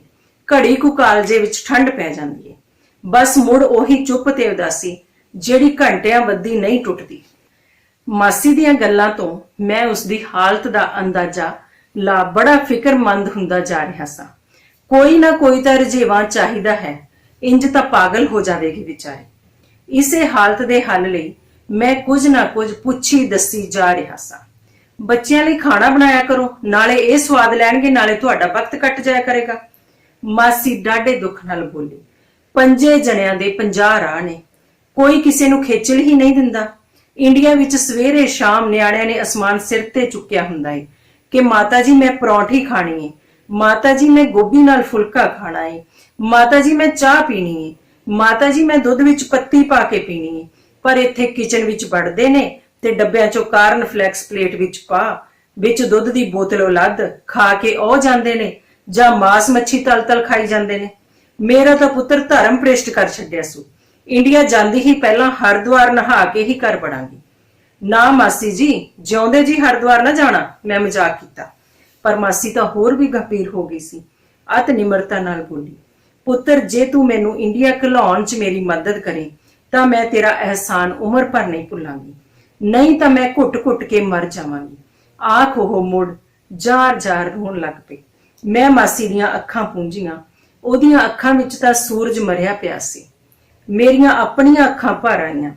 ਘੜੀ ਕੁ ਕਾਲਜੇ ਵਿੱਚ ਠੰਡ ਪੈ ਜਾਂਦੀ ਹੈ। ਬਸ ਮੁੜ ਉਹੀ ਚੁੱਪ ਤੇ ਉਦਾਸੀ ਜਿਹੜੀ ਘੰਟਿਆਂ ਬੱਧੀ ਨਹੀਂ ਟੁੱਟਦੀ। ਮਾਸੀ ਦੀਆਂ ਗੱਲਾਂ ਤੋਂ ਮੈਂ ਉਸਦੀ ਹਾਲਤ ਦਾ ਅੰਦਾਜ਼ਾ ਲਾ ਬੜਾ ਫਿਕਰਮੰਦ ਹੁੰਦਾ ਜਾ ਰਿਹਾ ਸਾਂ। ਕੋਈ ਨਾ ਕੋਈ ਤਾਂ ਰੁਝੇਵਾਂ ਚਾਹੀਦਾ ਹੈ, ਇੰਜ ਤਾਂ ਪਾਗਲ ਹੋ ਜਾਵੇਗੀ ਵਿਚਾਰੀ। ਇਸੇ ਹਾਲਤ ਦੇ ਹੱਲ ਲਈ मैं कुछ ना कुछ पुछी दसी जा रहा सा। बच्चियां लई खाना बनाया करो, नाले ਇਹ स्वाद लैणगे नाले तुहाडा वक्त कट जाया करेगा। मासी डाढे दुख नाल बोली, 5 जणियां दे 50 राह ने, कोई किसी नूं खेचल ही नहीं दिंदा। इंडिया विच सवेरे शाम नियाणिਆਂ ने आसमान सिर ते चुक्या हुंदा है कि माता जी मैं परौंठी खानी है, माता जी मैं गोभी नाल फुलका खाना है, माता जी मैं चाह पीनी है, माता जी मैं दुध विच पत्ती पा के पीनी है। पर इत्थे किचन विच वड़दे ने ते डब्बिਆਂ ਚੋਂ ਕਾਰਨ ਫਲੈਕਸ ਪਲੇਟ ਵਿੱਚ ਪਾ, ਵਿੱਚ ਦੁੱਧ ਦੀ ਬੋਤਲ ਉਲੱਦ ਖਾ ਕੇ ਉਹ ਜਾਂਦੇ ਨੇ ਜਾਂ ਮਾਸ ਮੱਛੀ ਤਲ ਖਾਈ ਜਾਂਦੇ ਨੇ। ਮੇਰਾ ਤਾਂ ਪੁੱਤਰ ਧਰਮ ਭ੍ਰਿਸ਼ਟ ਕਰ ਛੱਡਿਆ ਸੂ। ਇੰਡੀਆ ਜਾਂਦੀ ਹੀ ਪਹਿਲਾਂ ਹਰਿਦੁਆਰ ਨਹਾ ਕੇ ਹੀ ਘਰ ਵੜਾਂਗੀ। ਨਾ ਮਾਸੀ ਜੀ, ਜਿਉਂਦੇ ਜੀ ਹਰਿਦੁਆਰ ਨਾ ਜਾਣਾ, ਮੈਂ ਮਜ਼ਾਕ ਕੀਤਾ। ਪਰ ਮਾਸੀ ਤਾਂ ਹੋਰ ਵੀ ਗੰਭੀਰ ਹੋ ਗਈ ਸੀ। ਅਤ ਨਿਮਰਤਾ ਨਾਲ ਬੋਲੀ, ਪੁੱਤਰ ਜੇ ਤੂੰ ਮੈਨੂੰ ਇੰਡੀਆ ਘਲਾਉਣ 'ਚ ਮੇਰੀ ਮਦਦ ਕਰੇ ਤਾਂ ਮੈਂ ਤੇਰਾ ਅਹਿਸਾਨ ਉਮਰ ਭਰ ਨਹੀਂ ਭੁੱਲਾਂਗੀ, नहीं तो मैं घुट घुट के मर जावांगी। आख ओह मुड़ जार जार रोन लग पे। मैं मासी दियां अखां पूंजियां, ओदियां अखां विच तां सूरज मरिया पिया सी। मेरियां अपनियां अखां भर आईयां।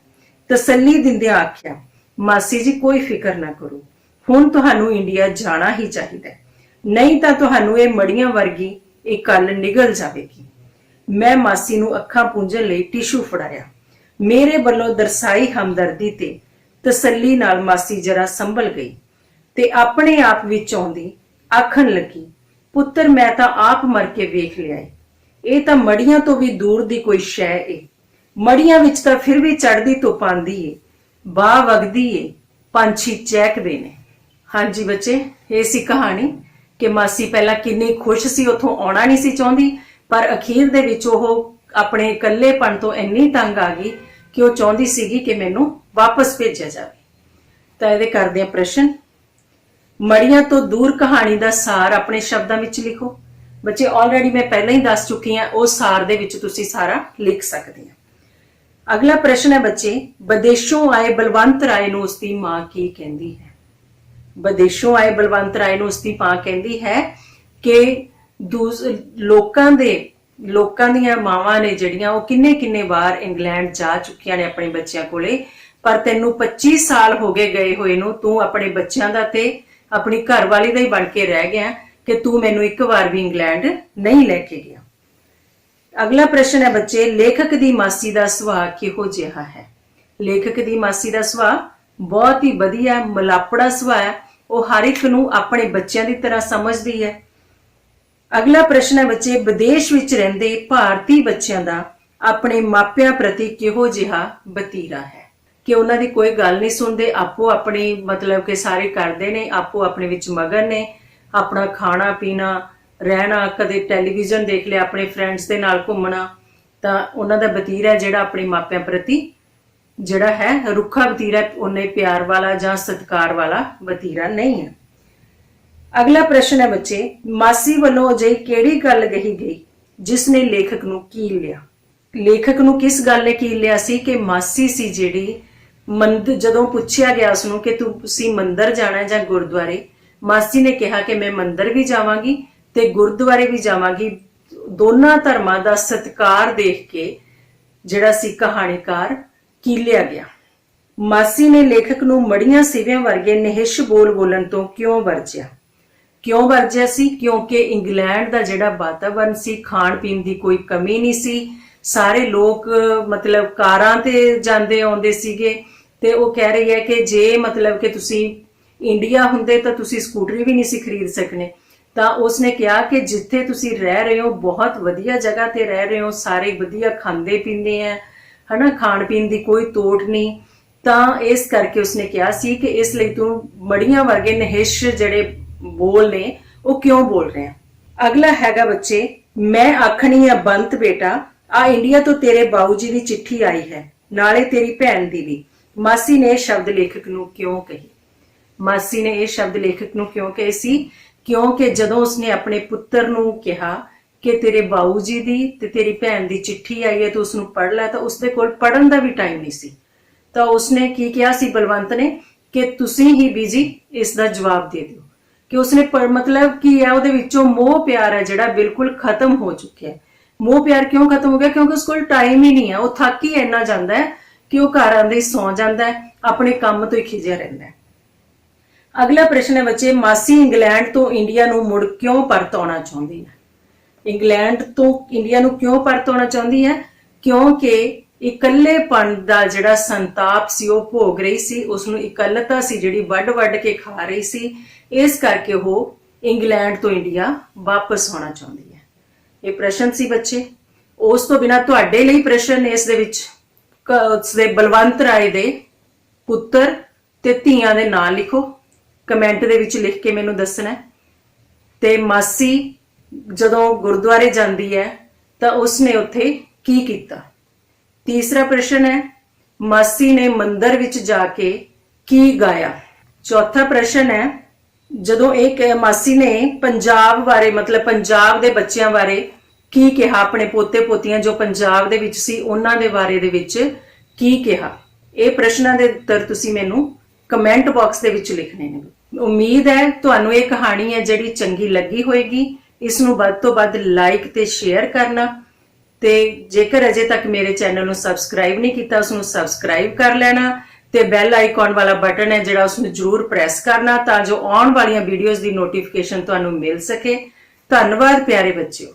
तसल्ली दिंदियां आख्या, मासी जी कोई फिकर ना करो, हुण तुहानू इंडिया जाना ही चाहिए, नहीं तां तुहानू इह मड़ियां वर्गी इह कल निगल जावेगी। मैं मासी नू अखां पूंजण लई टिशू फड़ाया। मेरे वल्लों दरसाई हमदर्दी ते तसल्ली नाल मासी जरा संभल गई ते अपने आप विच आउंदी आखण लगी, पुत्तर मैं तां आप मर के वेख लिया है, ये तां मड़ियां तो भी दूर दी कोई शै है। मड़ियां विच तां फिर भी चढ़दी धुप आंदी है, बाह वगदी है, पंछी चहकदे ने। हाँ जी बच्चे, ये सी कहानी कि मासी पहला किन्नी खुश सी, उत्थों आउणा नहीं सी चाहुंदी, पर अखीर दे विच ओह अपने इकल्लेपन तो इन्नी तंग आ गई कि वह चाहती सी कि मैनू वापस भेजा जाए। तो ये करते हैं प्रश्न। मड़ियां तो दूर कहानी का सार अपने शब्दों में लिखो। बच्चे ऑलरेडी मैं पहले ही दस चुकी हाँ, उस सार दे विच तुसी सारा लिख सकते हैं। अगला प्रश्न है बच्चे, विदेशों आए बलवंत राय नूं उसकी मां की कहती है। विदेशों आए बलवंत राय नूं उसकी मां कहती है कि लोकां दियां मावां ने जिहड़ियां वो किन्ने वार इंग्लैंड जा चुकियां ने अपने बच्चों कोले, पर तैनू 25 साल हो गए होए नूं तू अपने बच्चों का ते अपनी घरवाली दा ही बन के रह गया कि तू मैनू एक बार भी इंग्लैंड नहीं लैके गया। अगला प्रश्न है बच्चे, लेखक दी मासी दा सुभाव किहो जिहा है। लेखक दी मासी दा सुभाव बहुत ही वधिया, मलापड़ा सुभाव है, वो हर एक नूं अपने बच्चों की तरह समझदी है। अगला प्रश्न है बच्चे, विदेश विच रहिंदे भारतीय बच्चों का अपने मापियां प्रति किहो जिहा वतीरा है, कि उन्हां दी कोई गल नहीं सुनते, आपो अपनी मतलब कि सारे करते ने, आपो अपने विच मगन ने, अपना खाना पीना रहना, कदे टैलीविजन देख लिया, अपने फ्रेंड्स दे नाल घूमना, तां उन्हां दा वतीरा जिहड़ा अपने मापियां प्रति जिहड़ा है रुखा वतीरा, उन्ने प्यार वाला जां सत्कार वाला वतीरा नहीं है। अगला प्रश्न है बच्चे, मासी वालों अजिही किहड़ी गल कही गई जिसने लेखक नूं कील लिया। लेखक नूं किस गल ने कील लिया सी कि मासी सी जिहड़ी मंदिर, जदों पुछया गया उसनूं कि तुसीं मंदिर जाना है जां गुरुद्वारे, मासी ने कहा कि मैं मंदिर भी जावांगी ते गुरुद्वारे भी जावांगी। दोनों धर्मां दा सत्कार देख के जिहड़ा सी कहानीकार कीलिया गया। मासी ने लेखक नूं मड़ियां सिवियां वर्गे निहिश बोल बोलन तो क्यों वरजिया। क्यों वरजिया सी? क्योंकि इंग्लैंड का जिहड़ा वातावरण सी, खाण पीण की कोई कमी नहीं सी, सारे लोग मतलब कारां ते जांदे आउंदे सीगे, ते वो कह रही है कि जे मतलब कि तुसी इंडिया हुंदे तां तुसी स्कूटरी भी नहीं सी खरीद सकने। तां उसने कहा कि जिथे तुसी रह रहे हो बहुत वधिया जगह ते रह रहे हो, सारे वधिया खांदे पींदे हैं, है ना, खाण पीण की कोई तोड़ नहीं, तां इस करके उसने कहा सी कि इसलिए तू मड़ियां वर्गे निहिश जिहड़े बोल ने वो क्यों बोल रहे हैं। अगला हैगा बच्चे, मैं आखनी है बंत बेटा, आ इंडिया तो तेरे बाऊ जी की चिट्ठी आई है, नाले तेरी भैन दी भी। मासी ने शब्द लेखक नूं क्यों कही। मासी ने यह शब्द लेखक नूं क्यों कहे सी, क्योंकि जदों उसने अपने पुत्र नूं कहा कि तेरे बाऊ जी दी ते तेरी भैन दी चिट्ठी आई है तो उसनूं पढ़ लै, तो उसदे कोल पढ़न दा भी टाइम नहीं सी। तो उसने की कहा सी बलवंत ने कि तुसी ही बीजी इसका जवाब दे दो, कि उसने मतलब की है उहदे विचों मोह प्यार है जिहड़ा बिल्कुल खत्म हो चुका है। मोह प्यार क्यों खत्म हो गया? क्योंकि उसको टाइम ही नहीं है, वो थक ही इन्ना जाता है ਕਿ ਉਹ ਘਰ ਆਉਂਦੇ ਹੀ ਸੌਂ ਜਾਂਦਾ ਹੈ, ਆਪਣੇ ਕੰਮ ਤੋਂ ਹੀ ਖਿਜਿਆ ਰਹਿੰਦਾ ਹੈ। ਅਗਲਾ ਪ੍ਰਸ਼ਨ ਹੈ ਬੱਚੇ, ਮਾਸੀ ਇੰਗਲੈਂਡ ਤੋਂ ਇੰਡੀਆ ਨੂੰ ਮੁੜ ਕਿਉਂ ਪਰਤ ਆਉਣਾ ਚਾਹੁੰਦੀ ਹੈ? ਇੰਗਲੈਂਡ ਤੋਂ ਇੰਡੀਆ ਨੂੰ ਕਿਉਂ ਪਰਤ ਆਉਣਾ ਚਾਹੁੰਦੀ ਹੈ? ਕਿਉਂਕਿ ਇਕੱਲੇਪਣ ਦਾ ਜਿਹੜਾ ਸੰਤਾਪ ਸੀ ਉਹ ਭੋਗ ਰਹੀ ਸੀ, ਉਸਨੂੰ ਇਕੱਲਤਾ ਸੀ ਜਿਹੜੀ ਵੱਡ ਕੇ ਖਾ ਰਹੀ ਸੀ, ਇਸ ਕਰਕੇ ਉਹ ਇੰਗਲੈਂਡ ਤੋਂ ਇੰਡੀਆ ਵਾਪਸ ਆਉਣਾ ਚਾਹੁੰਦੀ ਹੈ। ਇਹ ਪ੍ਰਸ਼ਨ ਸੀ ਬੱਚੇ। ਉਸ ਤੋਂ ਬਿਨਾਂ ਤੁਹਾਡੇ ਲਈ ਪ੍ਰਸ਼ਨ ਇਸ ਦੇ ਵਿੱਚ ਉਸਦੇ ਬਲਵੰਤ ਰਾਏ ਦੇ ਪੁੱਤਰ ਤੇ ਧੀਆਂ ਦੇ ਨਾਂ ਲਿਖੋ, ਕਮੈਂਟ ਦੇ ਵਿੱਚ ਲਿਖ ਕੇ ਮੈਨੂੰ ਦੱਸਣਾ। ਤੇ ਮਾਸੀ ਜਦੋਂ ਗੁਰਦੁਆਰੇ ਜਾਂਦੀ ਹੈ ਤਾਂ ਉਸਨੇ ਉੱਥੇ ਕੀ ਕੀਤਾ? ਤੀਸਰਾ ਪ੍ਰਸ਼ਨ ਹੈ, ਮਾਸੀ ਨੇ ਮੰਦਿਰ ਵਿੱਚ ਜਾ ਕੇ ਕੀ ਗਾਇਆ? ਚੌਥਾ ਪ੍ਰਸ਼ਨ ਹੈ, ਜਦੋਂ ਮਾਸੀ ਨੇ ਪੰਜਾਬ ਬਾਰੇ ਮਤਲਬ ਪੰਜਾਬ ਦੇ ਬੱਚਿਆਂ ਬਾਰੇ ਕੀ ਕਿਹਾ? ਆਪਣੇ ਪੋਤੇ ਪੋਤੀਆਂ ਜੋ ਪੰਜਾਬ ਦੇ ਵਿੱਚ ਸੀ ਉਹਨਾਂ ਦੇ ਬਾਰੇ ਦੇ ਵਿੱਚ ਕੀ ਕਿਹਾ? ਇਹ ਪ੍ਰਸ਼ਨਾਂ ਦੇ ਉੱਤਰ ਤੁਸੀਂ ਮੈਨੂੰ ਕਮੈਂਟ ਬਾਕਸ ਦੇ ਵਿੱਚ ਲਿਖਣੇ ਨੇ। ਉਮੀਦ ਹੈ ਤੁਹਾਨੂੰ ਇਹ ਕਹਾਣੀ ਹੈ ਜਿਹੜੀ ਚੰਗੀ ਲੱਗੀ ਹੋਏਗੀ। ਇਸ ਨੂੰ ਵੱਧ ਤੋਂ ਵੱਧ ਲਾਈਕ ਤੇ ਸ਼ੇਅਰ ਕਰਨਾ, ਤੇ ਜੇਕਰ ਅਜੇ ਤੱਕ ਮੇਰੇ ਚੈਨਲ ਨੂੰ ਸਬਸਕ੍ਰਾਈਬ ਨਹੀਂ ਕੀਤਾ ਉਸ ਨੂੰ ਸਬਸਕ੍ਰਾਈਬ ਕਰ ਲੈਣਾ, ਤੇ ਬੈਲ ਆਈਕਨ ਵਾਲਾ ਬਟਨ ਹੈ ਜਿਹੜਾ ਉਸ ਨੂੰ ਜ਼ਰੂਰ ਪ੍ਰੈਸ ਕਰਨਾ ਤਾਂ ਜੋ ਆਉਣ ਵਾਲੀਆਂ ਵੀਡੀਓਜ਼ ਦੀ ਨੋਟੀਫਿਕੇਸ਼ਨ ਤੁਹਾਨੂੰ ਮਿਲ ਸਕੇ। ਧੰਨਵਾਦ ਪਿਆਰੇ ਬੱਚਿਓ।